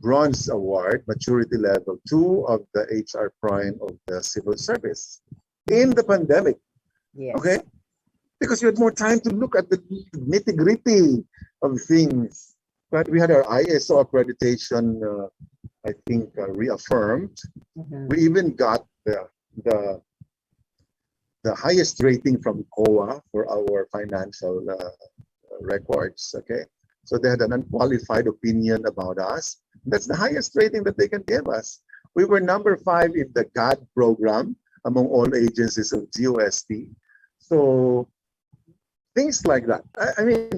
bronze award, maturity level 2 of the HR Prime of the civil service in the pandemic. Yes. Okay, because you had more time to look at the nitty gritty of things. But we had our ISO accreditation, I think, reaffirmed. Mhm. We even got the the highest rating from COA for our financial records. Okay, so they had an unqualified opinion about us. That's the highest rating that they can give us. We were number 5 in the GAD program among all agencies of DOST. So things like that. I mean,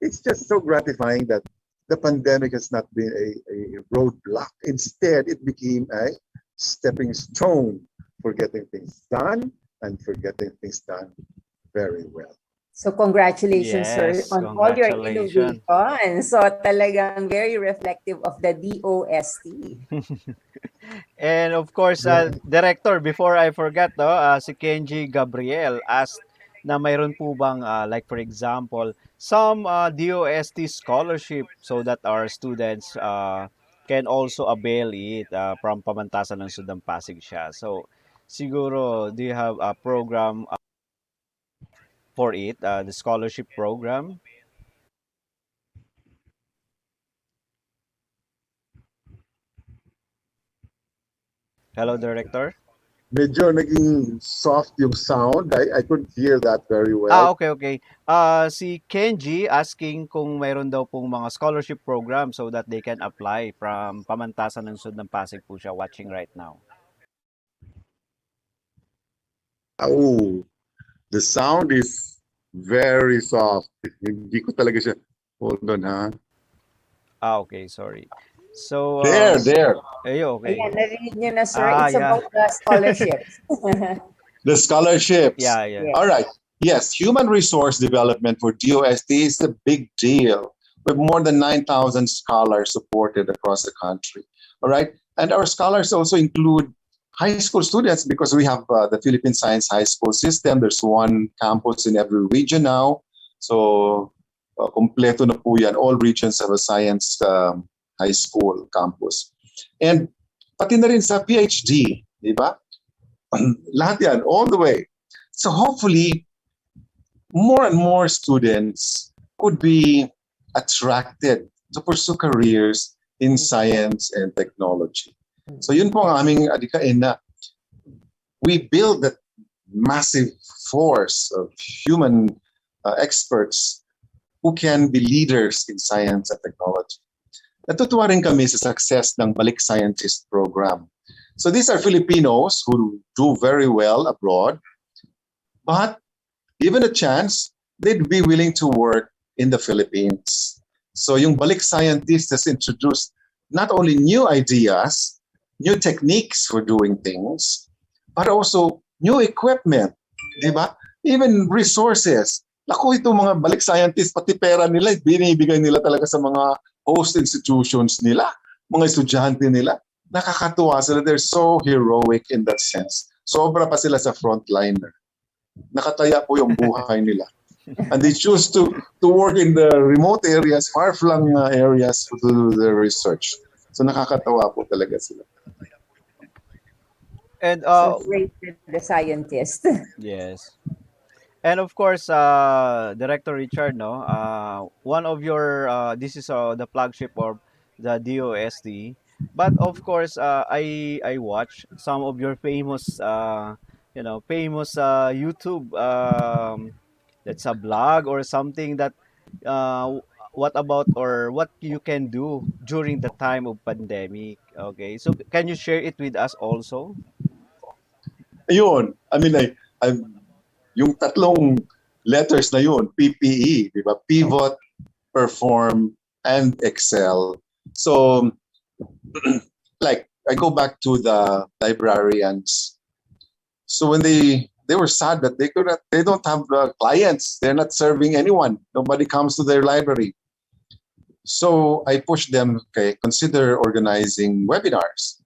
it's just so gratifying that the pandemic has not been a roadblock. Instead, it became a stepping stone for getting things done and for getting things done very well. So congratulations, sir, Yes, on all your congratulations. innovations. So talagang very reflective of the DOST. And of course, Director, before I forget, no, si Kenji Gabriel asked na mayroon po bang, like for example, some DOST scholarship so that our students can also avail it from Pamantasan ng Sudang Pasig siya. So, siguro, do you have a program for it, the scholarship program? Hello, Director? Medyo naging soft yung sound. I couldn't hear that very well. Okay, okay. Si Kenji asking kung mayroon daw pong mga scholarship program so that they can apply from Pamantasan ng Sud ng Pasig po siya watching right now. Oh, the sound is very soft. Hindi ko talaga siya. Hold on, ha? Okay, sorry. So, There. okay. Ayan, narinig nyo na, sir. It's Yeah. about the scholarships. The scholarships. Yeah. Yes. All right. Yes, human resource development for DOST is a big deal. With more than 9,000 scholars supported across the country. All right. And our scholars also include high school students because we have the Philippine Science High School system. There's one campus in every region now. So, kompleto na po yan. All regions have a science high school campus. And pati na rin sa Ph.D., di ba? Lahat yan, all the way. So hopefully, more and more students could be attracted to pursue careers in science and technology. So yun po ang aming adikain na we build that massive force of human experts who can be leaders in science and technology. Natutuwa rin kami sa success ng Balik Scientist program. So these are Filipinos who do very well abroad, but given a chance, they'd be willing to work in the Philippines. So yung Balik Scientist has introduced not only new ideas, new techniques for doing things, but also new equipment, di ba? Even resources. Naku, itong mga Balik Scientist, pati pera nila, binibigay nila talaga sa mga host institutions nila, mga estudyante nila. Nakakatuwa sila. They're so heroic in that sense. Sobra pa sila sa frontliner. Nakataya po yung buhay nila. And they choose to work in the remote areas, far-flung areas to do their research. So nakakatawa po talaga sila. And So great with the scientist. yes. And of course, Director Richard, no, one of your this is the flagship of the DOST. But of course, I watch some of your famous, famous YouTube. That's a blog or something that. What about or what you can do during the time of pandemic? Okay, so can you share it with us also? Ayun, yung tatlong letters na yun, PPE, di ba? Pivot, Perform, and Excel. So, like, I go back to the librarians. So when they were sad that they don't have clients. They're not serving anyone. Nobody comes to their library. So I pushed them, okay, consider organizing webinars.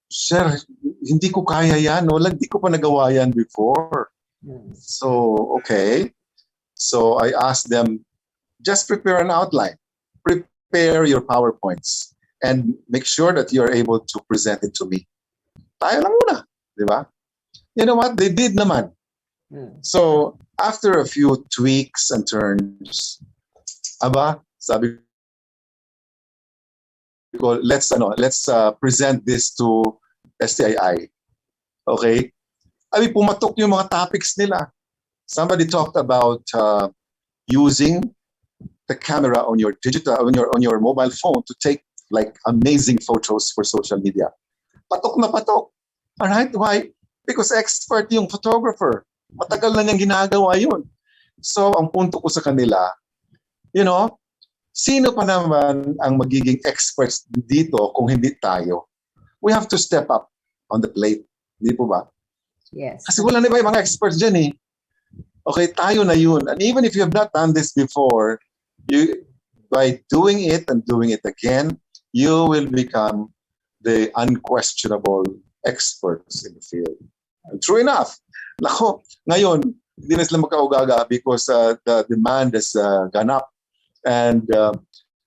Sir, hindi ko kaya yan. Wala, hindi ko pa nagawa yan before. So, okay. So I asked them, just prepare an outline, prepare your PowerPoints, and make sure that you're able to present it to me. Tayo lang muna, di ba? You know what? They did naman. So after a few tweaks and turns, sabi ko, let's present this to STII. Okay? Abi, pumatok yung mga topics nila. Somebody talked about using the camera on your on your mobile phone to take like amazing photos for social media. Patok na patok. All right? Why? Because expert yung photographer. Matagal na niyang ginagawa yun. So, ang punto ko sa kanila, you know, sino pa naman ang magiging experts dito kung hindi tayo? We have to step up on the plate. Hindi po ba? Yes. Kasi wala na ba yung mga experts dyan eh. Okay, tayo na yun. And even if you have not done this before, by doing it and doing it again, you will become the unquestionable experts in the field. And true enough. Nako, ngayon, hindi na sila makaugaga because the demand has gone up and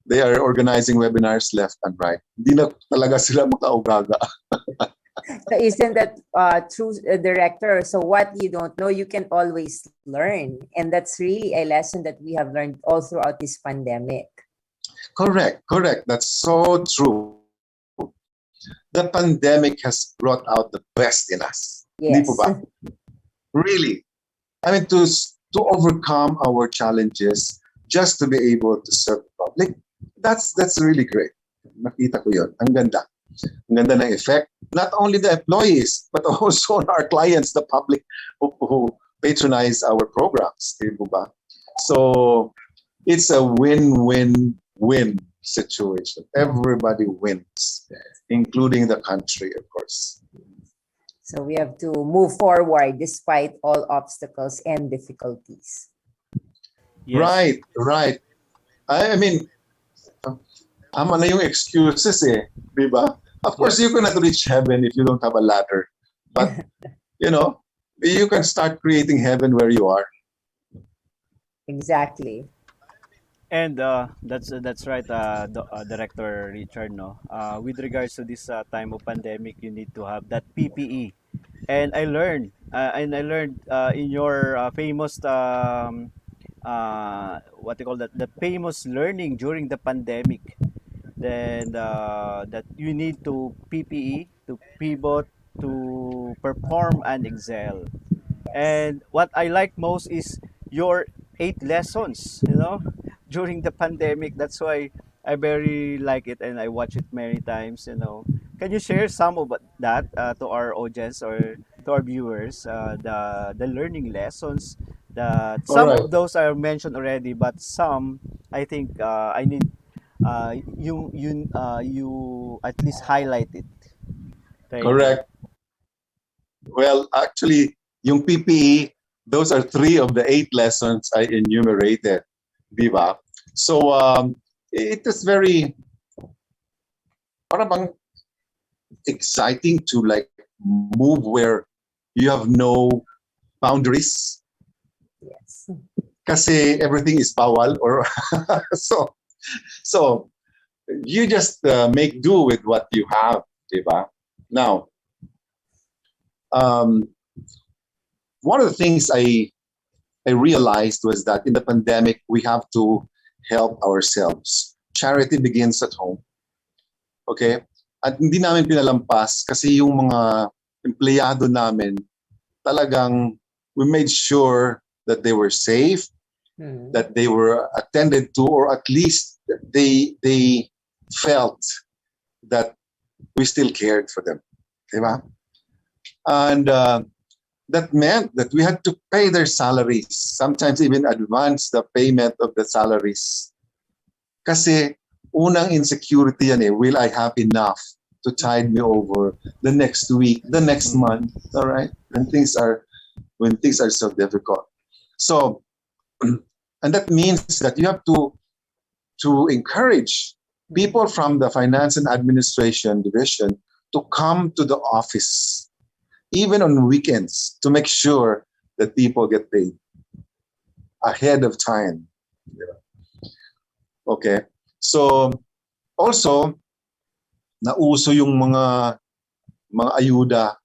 they are organizing webinars left and right. Hindi na talaga sila makaugaga. So isn't that true, Director? So what you don't know, you can always learn. And that's really a lesson that we have learned all throughout this pandemic. Correct. That's so true. The pandemic has brought out the best in us. Yes. Hindi po ba? Really. I mean, to overcome our challenges, just to be able to serve the public, that's really great. Nakita ko yun. Ang ganda. Ang ganda ng effect. Not only the employees, but also our clients, the public who patronize our programs. Di ba? So, it's a win-win-win situation. Everybody wins, including the country, of course. So we have to move forward despite all obstacles and difficulties. Yes. Right. I mean, ama na yung excuses eh, di ba? Of course, you cannot reach heaven if you don't have a ladder. But, you know, you can start creating heaven where you are. Exactly. And that's right, Director Richard. No, with regards to this time of pandemic, you need to have that PPE. And I learned, in your famous what they call that, the famous learning during the pandemic. Then that you need to PPE, to pivot, to perform and excel. And what I like most is your 8 lessons, during the pandemic. That's why I very like it and I watch it many times. Can you share some of that to our audience or to our viewers? The learning lessons. Some Alright. of those are mentioned already, but some I think I need you at least highlight it. Thank you. Correct. Well, actually, yung PPE, those are 3 of the 8 lessons I enumerated. Di ba? So, it is very parang bang exciting to like move where you have no boundaries. Yes. Kasi everything is bawal or so you just make do with what you have, diba? Now, one of the things I realized was that in the pandemic we have to help ourselves. Charity begins at home. Okay? At hindi namin pinalampas kasi yung mga empleyado namin talagang we made sure that they were safe, that they were attended to, or at least they felt that we still cared for them. Diba? And that meant that we had to pay their salaries, sometimes even advance the payment of the salaries. Kasi unang insecurity yan eh, will I have enough to tide me over the next week, the next month, all right? When things are so difficult. So, and that means that you have to encourage people from the finance and administration division to come to the office, even on weekends, to make sure that people get paid ahead of time. Okay. So, also, nauso yung mga ayuda.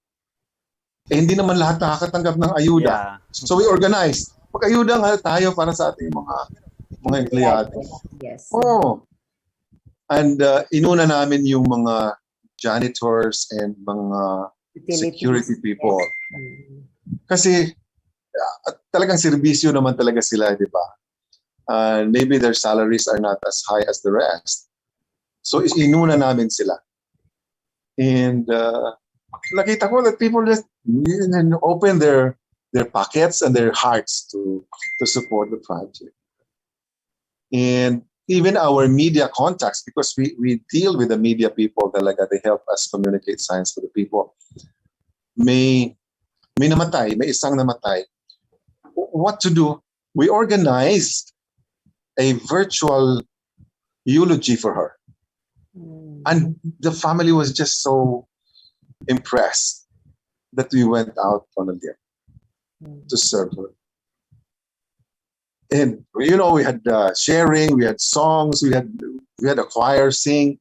Eh, hindi naman lahat nakakatanggap ng ayuda. Yeah. So we organized. Mag-ayuda nga tayo para sa ating mga empleyado. Yes. Oh. And inuna namin yung mga janitors and mga security people. Kasi talagang serbisyo naman talaga sila, di ba? Maybe their salaries are not as high as the rest. So inuna namin sila. And nakita ko that people just open their pockets and their hearts to support the project. And even our media contacts, because we deal with the media people talaga, they help us communicate science to the people. May namatay, may isang namatay. What to do? We organized a virtual eulogy for her. And the family was just so impressed that we went out on a limb to serve her. And we had sharing, we had songs, we had a choir sing.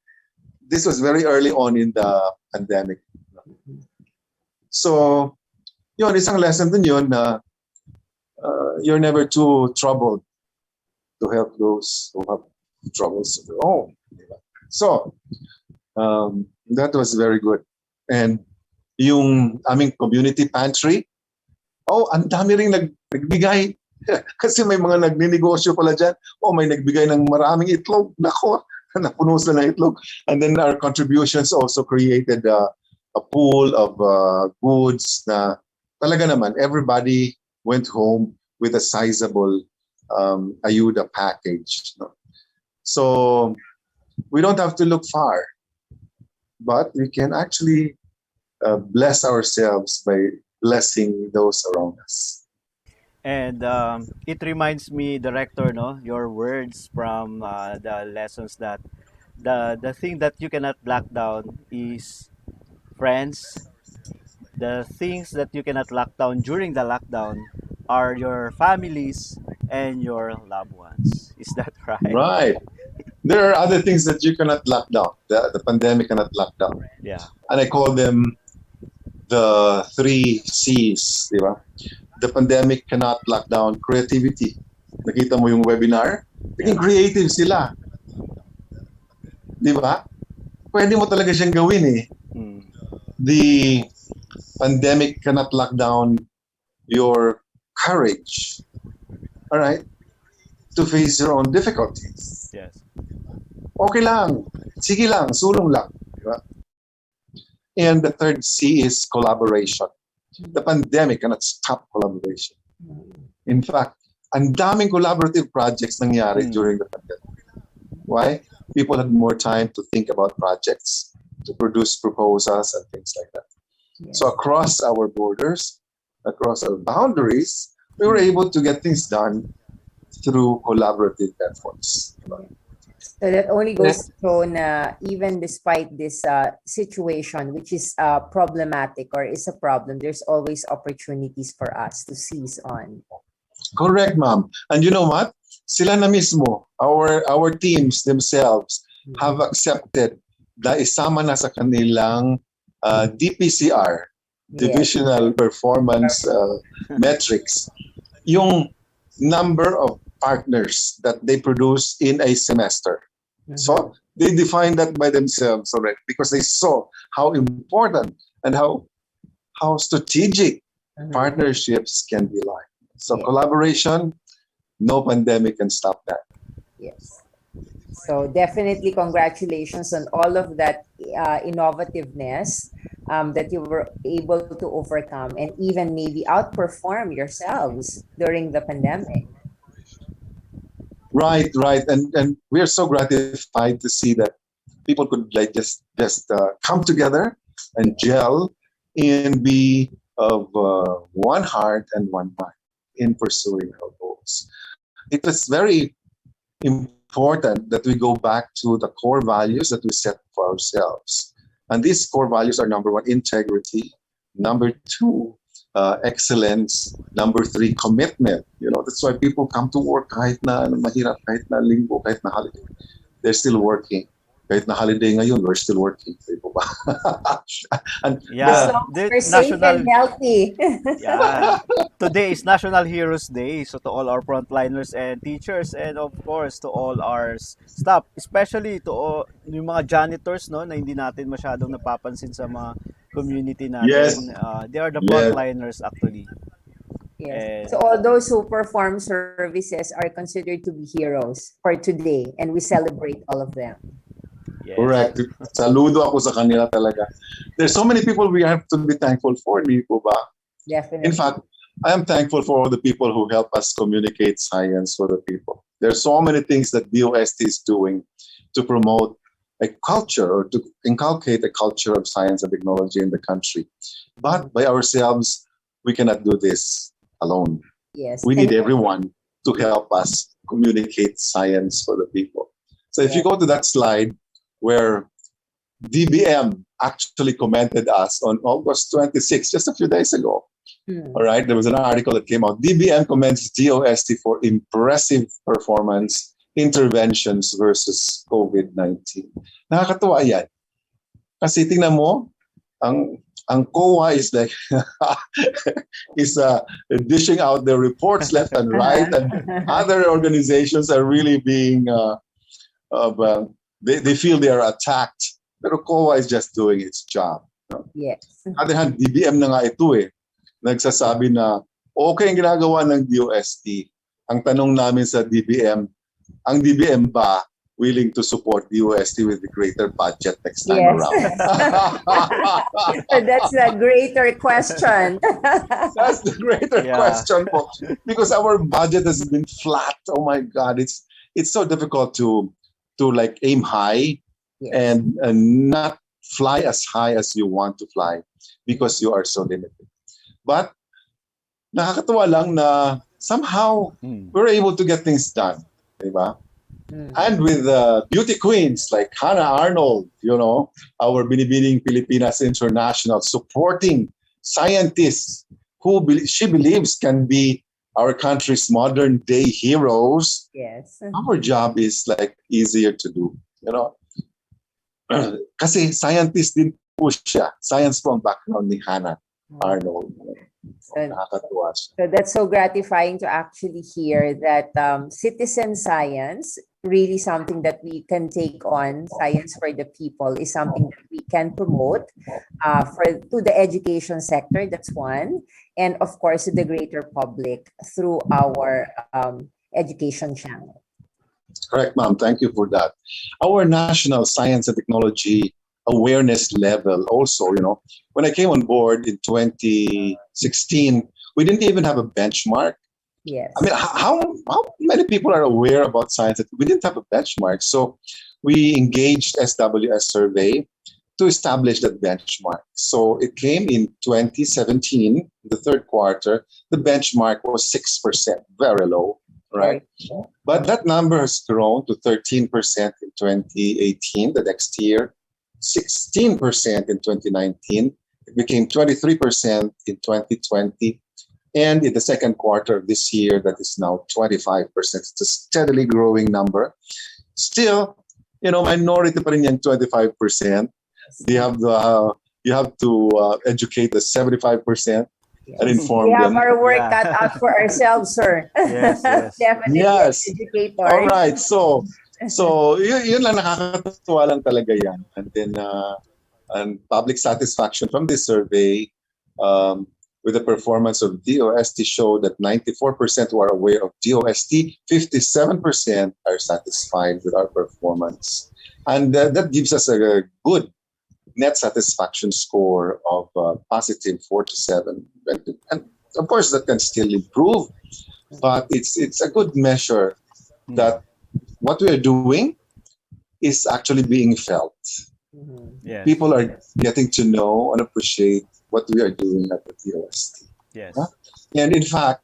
This was very early on in the pandemic. So, isang lesson din yun na you're never too troubled to help those who have troubles of their own. So, that was very good. And yung aming community pantry, ang dami ring nagbigay. Kasi may mga nagninegosyo pala dyan. May nagbigay ng maraming itlog. Nako, napuno sila ng itlog. And then our contributions also created a pool of goods na talaga naman, everybody went home with a sizable ayuda package. No? So, we don't have to look far, but we can actually bless ourselves by blessing those around us. And it reminds me, Director, your words from the lessons that the thing that you cannot lock down is friends. The things that you cannot lock down during the lockdown are your families and your loved ones. Is that right? Right. There are other things that you cannot lock down. The pandemic cannot lock down. Yeah. And I call them the 3 C's, di ba? The pandemic cannot lock down creativity. Nakita mo yung webinar? Naging creative sila. Di ba? Pwede mo talaga siyang gawin eh. The pandemic cannot lock down your courage. All right? To face your own difficulties. Yes. Okay lang. Sige lang. Sulong lang. Diba? And the 3rd C is collaboration. The pandemic cannot stop collaboration. In fact, ang daming collaborative projects nangyari during the pandemic. Why? People had more time to think about projects, to produce proposals and things like that. Yes. So across our borders, across our boundaries, we were able to get things done through collaborative efforts. So that only goes to show na even despite this situation, which is problematic or is a problem, there's always opportunities for us to seize on. Correct, ma'am. And you know what? Sila na mismo, our teams themselves have accepted na isama na sa kanilang DPCR, Divisional Performance Metrics, yung number of partners that they produce in a semester. So they define that by themselves already because they saw how important and how strategic partnerships can be like. So collaboration, no pandemic can stop that. Yes. So definitely congratulations on all of that innovativeness that you were able to overcome and even maybe outperform yourselves during the pandemic. Right. And we are so gratified to see that people could just come together and gel and be of one heart and one mind in pursuing our goals. It was very important that we go back to the core values that we set for ourselves. And these core values are: number 1, integrity; number 2, excellence. Number 3, commitment. That's why people come to work kahit na mahirap, kahit na linggo, kahit na holiday. They're still working. Kahit na holiday ngayon, we're still working. And As Yeah, long as the we're safe national and healthy. yeah. Today is National Heroes Day. So to all our frontliners and teachers and of course to all our staff, especially to all, yung mga janitors no na hindi natin masyadong napapansin sa mga community yes, natin. They are the yes, frontliners actually. Yes. And So all those who perform services are considered to be heroes for today, and we celebrate all of them. yes. correct. Saludo ako sa kanila talaga. There's so many people we have to be thankful for, di po ba? Definitely. In fact, I am thankful for all the people who help us communicate science for the people. There's so many things that DOST is doing to promote a culture or to inculcate a culture of science and technology in the country. But by ourselves, we cannot do this alone. Yes. We need And- everyone to help us communicate science for the people. So if you go to that slide where DBM actually commented us on August 26, just a few days ago. All right, there was an article that came out. DBM commends DOST for impressive performance interventions versus COVID-19. Nakakatuwa yan. Kasi tingnan mo, ang COA is like dishing out their reports left and right, and other organizations are really being they feel they are attacked. Pero COA is just doing its job. Yes. On the other hand, DBM na nga ito nagsasabi na okay ang ginagawa ng DOST. Ang tanong namin sa DBM, ang DBM ba willing to support DOST with the greater budget next time Yes. around? So that's a greater question. That's the greater Yeah. question po. Because our budget has been flat. Oh my God, it's so difficult to like aim high Yes. and not fly as high as you want to fly because you are so limited. But nakakatuwa lang na somehow we're able to get things done, diba? And with beauty queens like Hannah Arnold, our Binibining Pilipinas International, supporting scientists who she believes can be our country's modern day heroes. Yes. Our job is like easier to do, Kasi scientist din po siya. Science po ang background ni Hannah Arnold. Nakakatuwa siya. So that's so gratifying to actually hear that citizen science, really something that we can take on, science for the people, is something that we can promote to the education sector, that's one, and of course to the greater public through our education channel. Correct, ma'am. Thank you for that. Our national science and technology awareness level also, when I came on board in 2016, we didn't even have a benchmark. Yes. I mean, how many people are aware about science? We didn't have a benchmark. So we engaged SWS survey to establish that benchmark. So it came in 2017, the third quarter, the benchmark was 6%, very low, right? But that number has grown to 13% in 2018, the next year, 16% in 2019, it became 23% in 2020, and in the second quarter of this year, that is now 25%. It's a steadily growing number. Still, minority pa rin yan, 25%. You have to educate the 75% and inform We have them. our work cut out for ourselves, sir. Yes, yes. Definitely. Yes. Educator. All right. So yun lang, nakakatuwa lang talaga yan. And then and public satisfaction from this survey with the performance of DOST showed that 94% who are aware of DOST, 57% are satisfied with our performance. And that gives us a good net satisfaction score of positive 4 to 7. And of course, that can still improve, but it's a good measure that what we are doing is actually being felt. Yes. People are getting to know and appreciate what we are doing at the DOST. Yes. And in fact,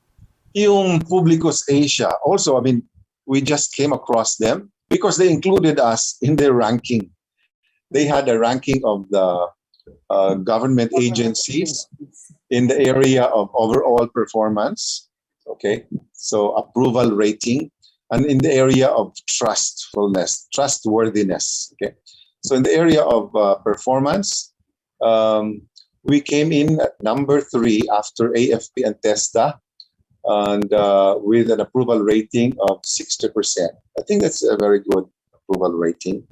yung Publicus Asia, also, I mean, we just came across them because they included us in their ranking. They had a ranking of the government agencies, in the area of overall performance, okay, so approval rating, and in the area of trustworthiness, okay. So in the area of performance, we came in at number 3 after AFP and TESDA, and with an approval rating of 60%. I think that's a very good approval rating.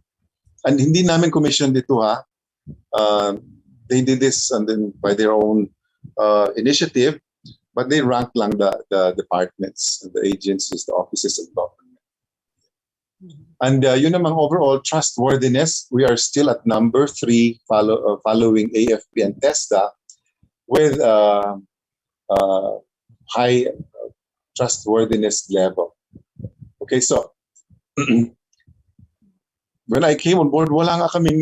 And hindi namin commission dito ha. They did this and then by their own initiative, but they ranked lang the departments, the agencies, the offices of government. And yun namang overall trustworthiness, we are still at number 3 following AFP and TESDA with high trustworthiness level. Okay, so when I came on board, wala kaming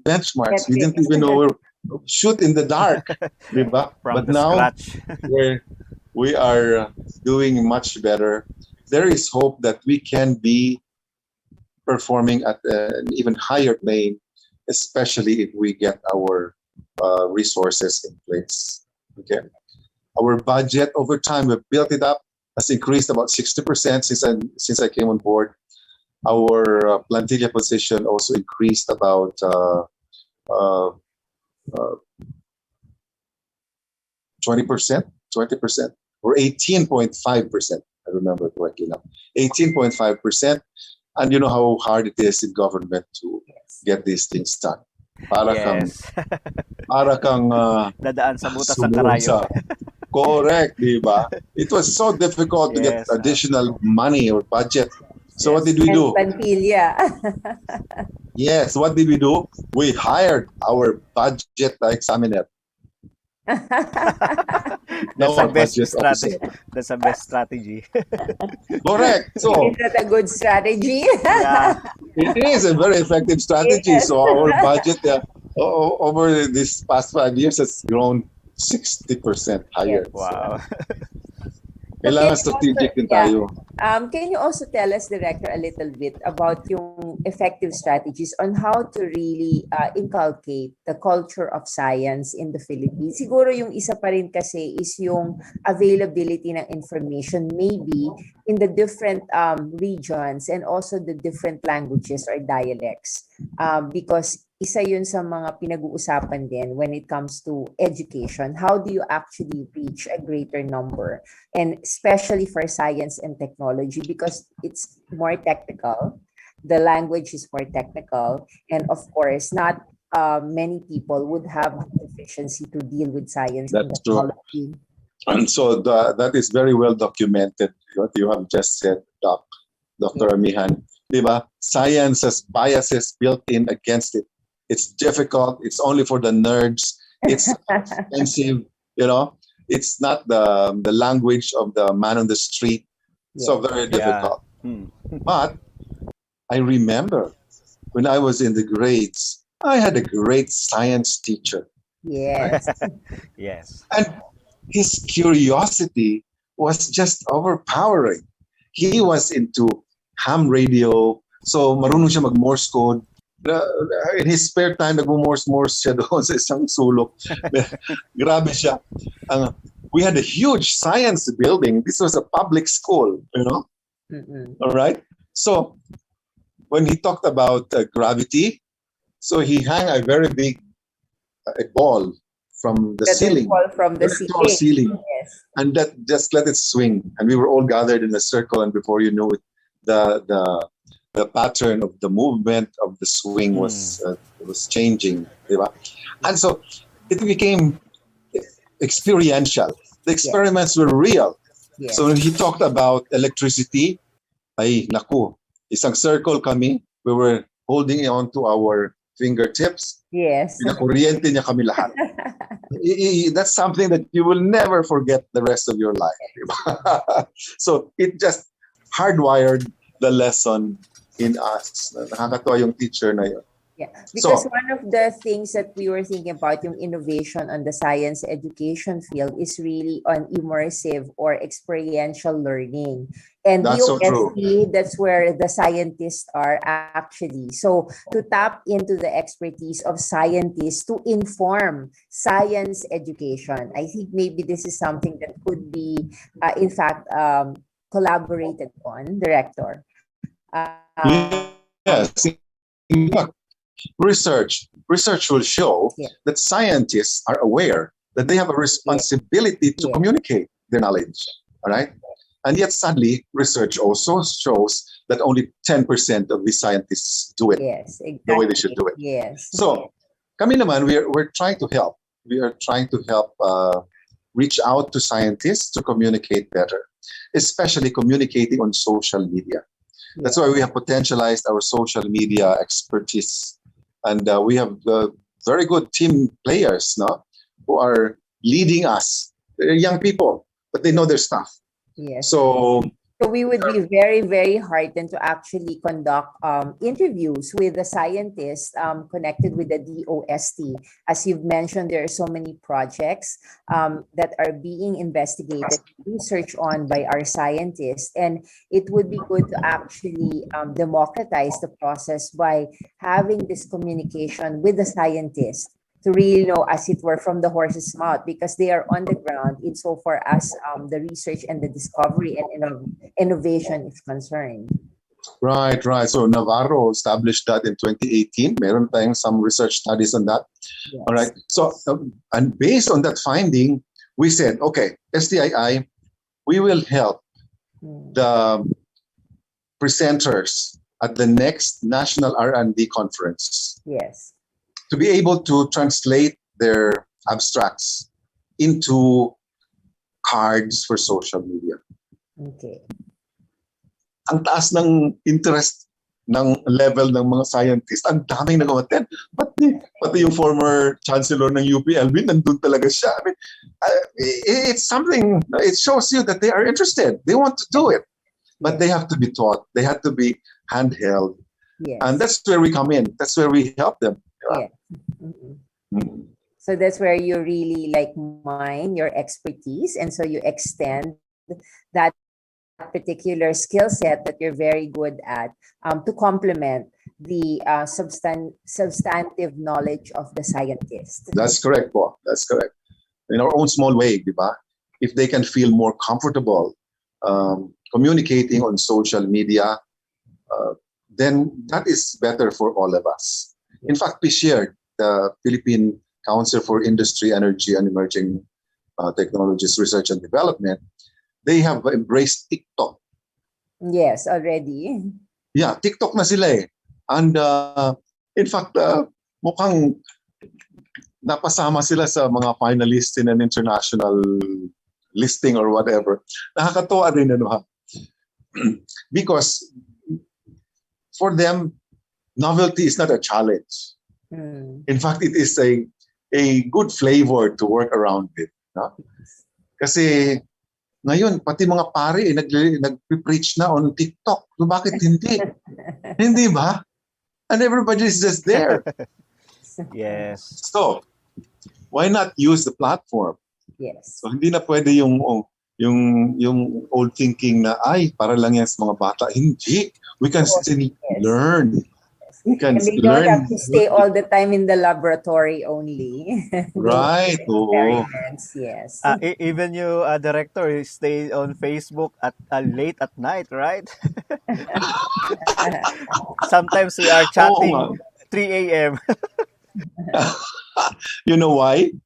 benchmarks. We didn't even know shoot in the dark, diba? But now we are doing much better. There is hope that we can be performing at an even higher plane, especially if we get our resources in place. Okay, our budget over time, we've built it up, has increased about 60% since I came on board. Our plantilla position also increased about 20%, or 18.5%. I remember correctly now, 18.5%. And you know how hard it is in government to get these things done. Para kang dadaan sa butas ng karayo. Correct, diba? It was so difficult to get additional money or budget. So what did we do? Plantilla. Yes, what did we do? We hired our budget examiner. That's the best strategy. That's the best strategy. Correct. So is that a good strategy? Yeah. It is a very effective strategy. So our budget over this past 5 years has grown 60% higher. Wow. Kailangan strategic din tayo. Can you also tell us, Director, a little bit about yung effective strategies on how to really inculcate the culture of science in the Philippines? Siguro yung isa pa rin kasi is yung availability ng information maybe in the different regions and also the different languages or dialects. Because isa yun sa mga pinag-uusapan din when it comes to education. How do you actually reach a greater number? And especially for science and technology, because it's more technical. The language is more technical. And of course, not many people would have the efficiency to deal with science and technology. True. And so that is very well documented, what you have just said, Dr. Amihan. Diba? Science has biases built in against it. It's difficult. It's only for the nerds. It's expensive. You know, it's not the language of the man on the street. So very difficult. But I remember when I was in the grades, I had a great science teacher. Yes. Yes. And his curiosity was just overpowering. He was into ham radio. So marunong siya mag-Morse code. In his spare time, nag-Morse siya doon sa isang sulok. Grabe siya. We had a huge science building. This was a public school, you know? All right? So when he talked about gravity, so he hung a very big ball from the ceiling. From the ceiling. Yes. And that just let it swing. And we were all gathered in a circle, and before you know it, the pattern of the movement of the swing was changing. Diba? And so it became experiential. The experiments were real. Yes. So when he talked about electricity, ay naku, isang circle kami, we were holding on to our fingertips. Yes. Pinakuryente niya kami lahat. That's something that you will never forget the rest of your life. So it just hardwired the lesson in us. Nakakatawa yung teacher na yun. Yeah, So, because one of the things that we were thinking about yung innovation on the science education field is really on immersive or experiential learning. And that's so true. DOST, that's where the scientists are actually. So to tap into the expertise of scientists to inform science education, I think maybe this is something that could be, in fact, collaborated on, Director. Yes. Research will show that scientists are aware that they have a responsibility to communicate their knowledge. All right. And yet, sadly, research also shows that only 10% of the scientists do it the way they should do it. Yes. So, kami naman, we're trying to help. We are trying to help reach out to scientists to communicate better, especially communicating on social media. That's why we have potentialized our social media expertise. And we have very good team players who are leading us. They're young people, but they know their stuff. Yes. So we would be very, very heartened to actually conduct interviews with the scientists connected with the DOST. As you've mentioned, there are so many projects that are being investigated, researched on by our scientists. And it would be good to actually democratize the process by having this communication with the scientists to really know, as it were, from the horse's mouth, because they are on the ground insofar as the research and the discovery and innovation is concerned. Right. So Navarro established that in 2018. Meron tayong some research studies on that. Yes. All right. So, and based on that finding, we said, okay, STII, we will help the presenters at the next National R&D Conference. Yes. To be able to translate their abstracts into cards for social media. Okay. Ang taas ng interest ng level ng mga scientists. Ang daming nag-attend. Pati yung former chancellor ng UPLB, nandun talaga siya. I mean, it's something, it shows you that they are interested. They want to do it. But they have to be taught. They have to be handheld. Yes. And that's where we come in. That's where we help them. Yeah. Mm-hmm. So that's where you really mine your expertise, and so you extend that particular skill set that you're very good at to complement the substantive knowledge of the scientist. That's correct, po. That's correct. In our own small way, diba? If they can feel more comfortable communicating on social media, then that is better for all of us. In fact, we shared the Philippine Council for Industry, Energy, and Emerging Technologies Research and Development. They have embraced TikTok. Yes, already. Yeah, TikTok na sila eh. And in fact, mukhang napasama sila sa mga finalists in an international listing or whatever. Nakakatuwa din, because for them, novelty is not a challenge. In fact, it is a good flavor to work around with. No? Kasi ngayon, pati mga pare nag-preach na on TikTok. So bakit hindi? Hindi ba? And everybody is just there. Yes. So, why not use the platform? Yes. So hindi na pwede yung old thinking na para lang yan sa mga bata. Hindi. We can still learn. We can and they learn. don't have to stay all the time in the laboratory only. Right. Yes. Even you, director, you stay on Facebook at late at night, right? Sometimes we are chatting 3 a.m. You know why?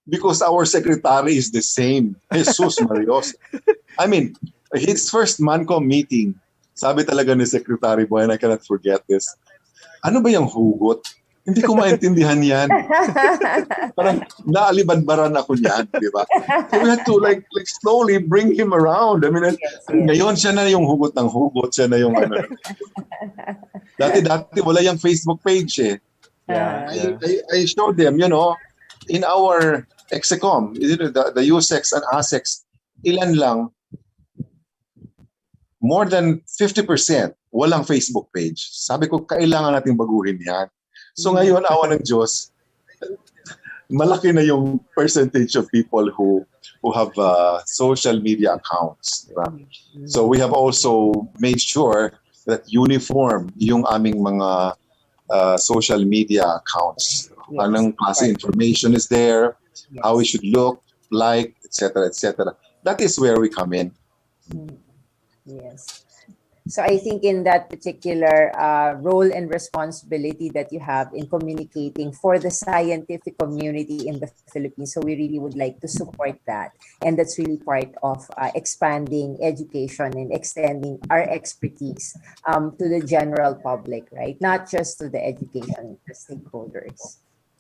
Because our secretary is the same. Jesus Marios. I mean, his first MANCOM meeting, sabi talaga ni Secretary Boy, and I cannot forget this. Ano ba yung hugot? Hindi ko maintindihan yan. Parang naalibadbaran ako niyan, di ba? So we had to like slowly bring him around. I mean, ngayon siya na yung hugot ng hugot. Siya na yung ano. Dati wala yung Facebook page eh. I showed them, in our Execom, the USEX and ASEX, ilan lang, more than 50% walang Facebook page. Sabi ko, kailangan natin baguhin yan. So ngayon, awa ng Diyos, malaki na yung percentage of people who have social media accounts. Diba? So we have also made sure that uniform yung aming mga social media accounts. Yes. Anong klase information is there, how we should look, like, etc., etc. That is where we come in. Yes. So I think in that particular role and responsibility that you have in communicating for the scientific community in the Philippines, so we really would like to support that. And that's really part of expanding education and extending our expertise to the general public, right? Not just to the education stakeholders.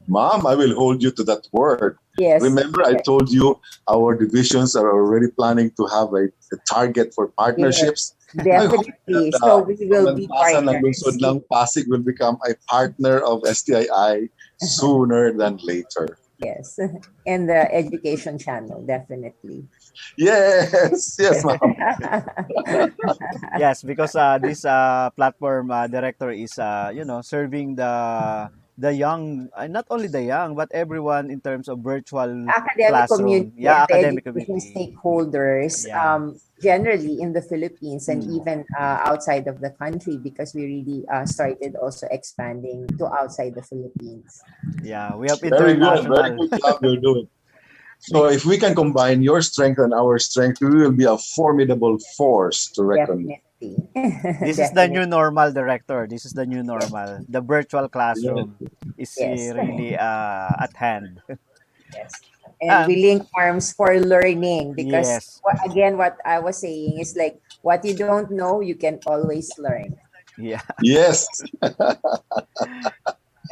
Ma'am, I will hold you to that word. Yes. Remember, I told you our divisions are already planning to have a target for partnerships. Definitely. So we will be partners. Ng Pasig will become a partner of STII sooner than later. Yes. And the education channel, definitely. Yes, ma'am. Yes, because this platform director is serving the young, not only the young but everyone in terms of virtual Academic classroom. community, Yeah, the academic education community. stakeholders, Yeah. generally in the Philippines and even outside of the country, because we really started also expanding to outside the Philippines. Yeah, we have Very international. good job you're doing. So if we can combine your strength and our strength, we will be a formidable force to reckon with. Definitely. This is the new normal, director. This is the new normal. The virtual classroom is Yes. really at hand. Yes. And we link arms for learning, because Yes. again, what I was saying is like, what you don't know, you can always learn. Yeah. Yes.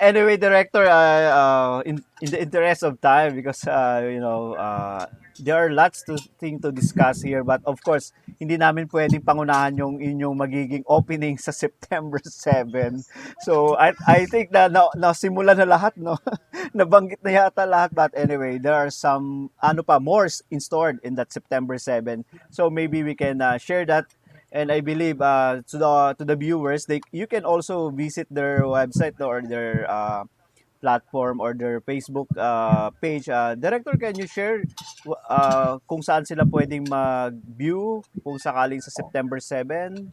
Anyway, director, in the interest of time, because there are lots to discuss here, but of course, hindi namin pwedeng pangunahan yung inyong magiging opening sa September 7. So I think na simulan na lahat, no. Nabanggit na yata lahat, but anyway, there are some more in store in that September 7. So maybe we can share that. And I believe to the viewers, you can also visit their website or their platform or their Facebook page. Director, can you share kung saan sila pwedeng mag-view kung sakaling sa September 7?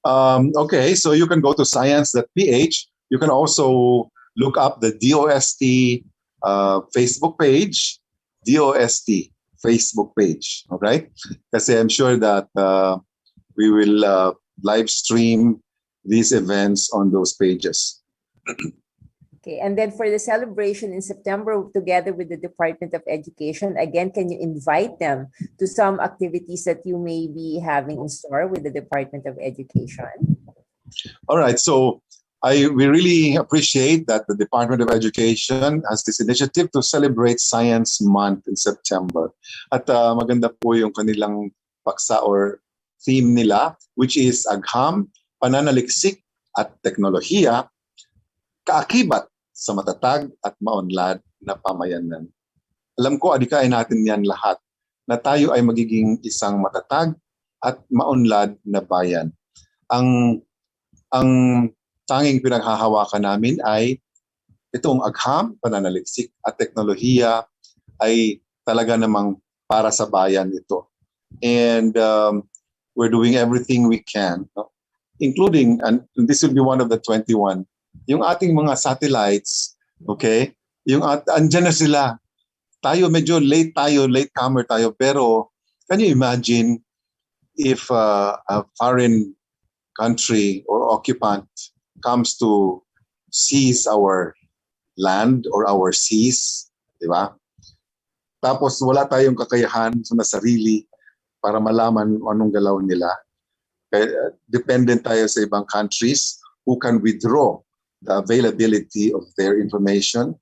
Okay, so you can go to science.ph. You can also look up the DOST Facebook page, DOST Facebook page, okay? Kasi I'm sure that we will live stream these events on those pages. Okay, and then for the celebration in September, together with the Department of Education, again, can you invite them to some activities that you may be having in store with the Department of Education? All right, so we really appreciate that the Department of Education has this initiative to celebrate Science Month in September. At maganda po yung kanilang paksa or theme nila, which is agham, pananaliksik at teknolohiya, kaakibat sa matatag at maunlad na pamayanan. Alam ko, adikain natin yan lahat, na tayo ay magiging isang matatag at maunlad na bayan. Ang tanging pinaghahawakan namin ay itong agham, pananaliksik at teknolohiya ay talaga namang para sa bayan ito. And we're doing everything we can, no? Including, and this will be one of the 21, yung ating mga satellites, okay? Yung andyan na sila. Tayo medyo latecomer tayo, pero can you imagine if a foreign country or occupant comes to seize our land or our seas, di ba? Tapos wala tayong kakayahan na sarili para malaman anong galaw nila. Dependent tayo sa ibang countries who can withdraw the availability of their information.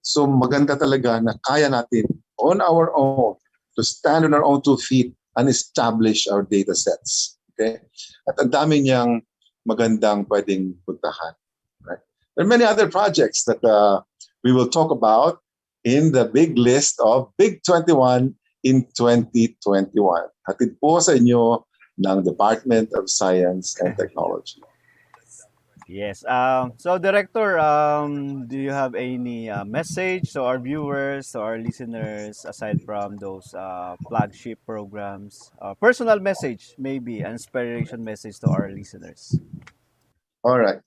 So maganda talaga na kaya natin on our own to stand on our own 2 feet and establish our data sets. Okay? At ang dami niyang magandang pwedeng puntahan. Right? There are many other projects that we will talk about in the big list of Big 21 in 2021. Hatid po sa inyo ng Department of Science and Technology. Yes. So, Director, do you have any message to our viewers, to our listeners, aside from those flagship programs? Personal message, maybe, inspiration message to our listeners. All right.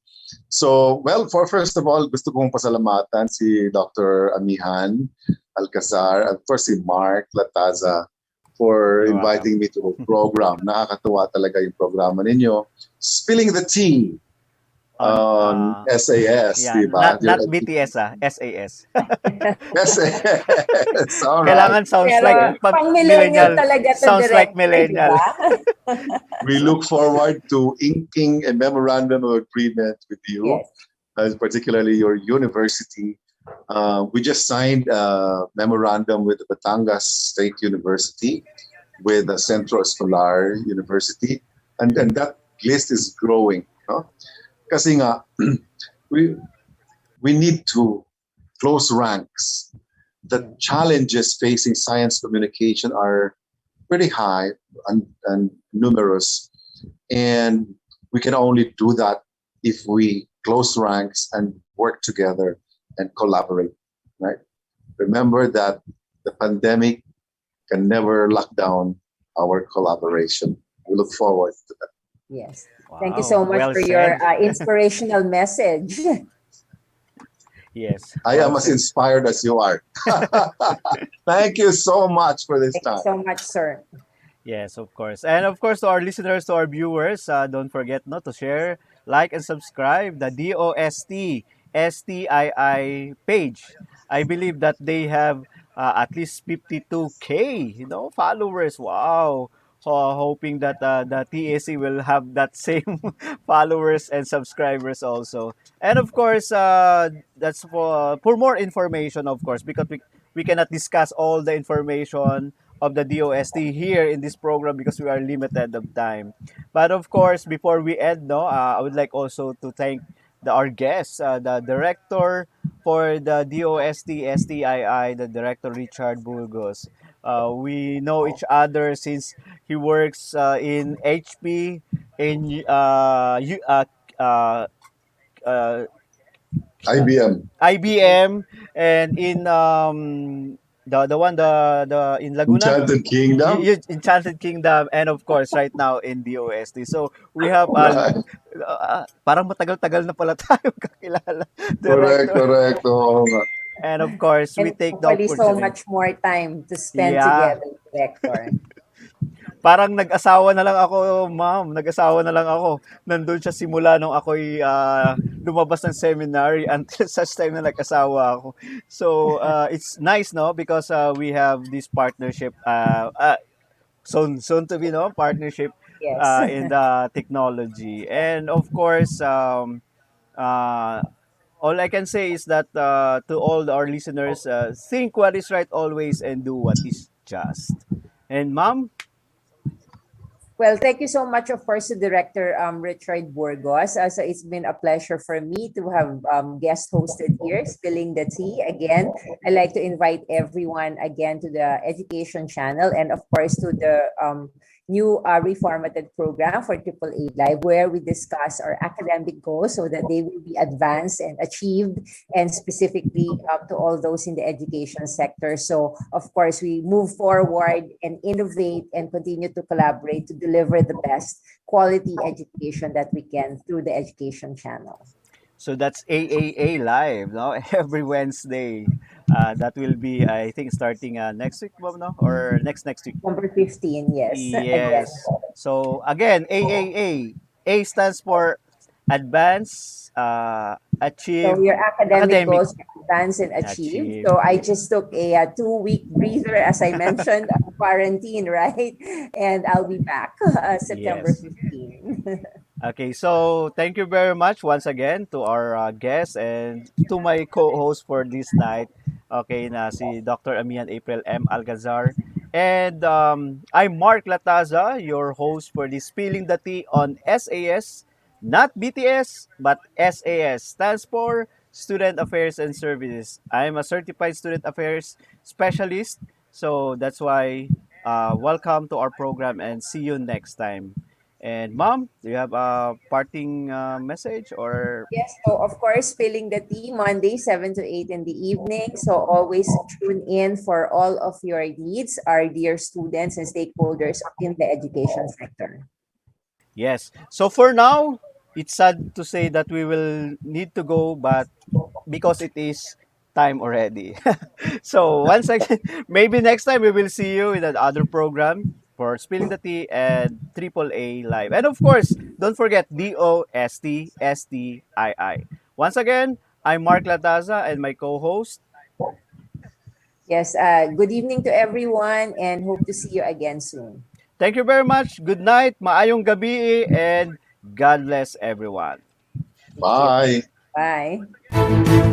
So, well, for first of all, gusto kong pasalamatan si Dr. Amihan Alcazar at for si Mark Lataza for You're welcome. inviting me to the program. Nakakatuwa talaga yung programa ninyo. Spilling the tea On, on SAS, yeah, di ba? not BTS, SAS. SAS, all right. Kailangan sounds Pero like pang-millennial millennial. talaga to, Sounds like Director, di millennial. ba? We look forward to inking a memorandum of agreement with you, Yes. particularly your university. We just signed a memorandum with the Batangas State University, with the Centro Escolar University, and that list is growing. No? Kasi nga, we, we need to close ranks. The challenges facing science communication are pretty high and numerous. And we can only do that if we close ranks and work together and collaborate, right? Remember that the pandemic can never lock down our collaboration. We look forward to that. Yes. Thank you Wow, so much well for your said. inspirational message. Yes, I well am as said. inspired as you are. Thank you so much for this Thank you time. so much, sir. Yes, of course. And of course, to our listeners, to our viewers, don't forget not to share, like, and subscribe the DOST STII page. I believe that they have at least 52K, followers. Wow. Hoping that the TAC will have that same followers and subscribers also. And of course, that's for more information, of course, because we cannot discuss all the information of the DOST here in this program because we are limited of time. But of course, before we end, no, I would like also to thank our guest, the director for the DOST STII, the director Richard Burgos. We know each other since he works in HP, in uh, uh, IBM, IBM, and in the one the in Laguna, Enchanted Kingdom. Enchanted Kingdom, and of course right now in DOST. So we have Right. parang matagal-tagal na pala tayo kakilala, Correct, director. correct. Oo nga. And of course we And take the hopefully so opportunity. much more time to spend Yeah, together, Director. parang nag-asawa na lang ako, ma'am. Nag-asawa na lang ako. Nandun siya simula nung ako'y lumabas ng seminary until such time na nag-asawa ako. So, it's nice, no? Because we have this partnership, soon to be, no? Partnership Yes. in the technology. And of course, uh, all I can say is that to all our listeners, think what is right always and do what is just. And ma'am, Well, thank you so much, of course, to Director Richard Burgos. So it's been a pleasure for me to have guest hosted here, Spilling the Tea. Again, I'd like to invite everyone again to the education channel and, of course, to the new reformatted program for AAA Live, where we discuss our academic goals so that they will be advanced and achieved, and specifically to all those in the education sector. So, of course, we move forward and innovate and continue to collaborate to deliver the best quality education that we can through the education channel. so that's AAA live, no? Every Wednesday. That will be, I think, starting next week, Bob, no? Or next week. Number 15, yes, again. Yes. So again, AAA. A stands for Advance, So Achieve, your academic Academic, goals are advanced and achieved. Achieve. So I just took a 2-week breather, as I mentioned, quarantine, right? And I'll be back September Yes. 15. Okay, so thank you very much once again to our guests and to my co-host for this night. Okay, na si Dr. Amihan April M. Alcazar. And I'm Mark Lataza, your host for this Spilling the Tea on SAS. Not BTS, but SAS stands for Student Affairs and Services. I'm a certified student affairs specialist. So that's why welcome to our program and see you next time. And Mom, do you have a parting message or? Yes, so of course, spilling the tea Monday, 7 to 8 in the evening. So always tune in for all of your needs, our dear students and stakeholders in the education sector. Yes. So for now, it's sad to say that we will need to go, but because it is time already. So once again, maybe next time we will see you in another program for Spilling the Tea and Triple A Live. And of course, don't forget DOST STSTII. Once again, I'm Mark Lataza and my co-host. Yes, good evening to everyone and hope to see you again soon. Thank you very much. Good night, maayong gabi, and God bless everyone. Thank you. Bye. Bye.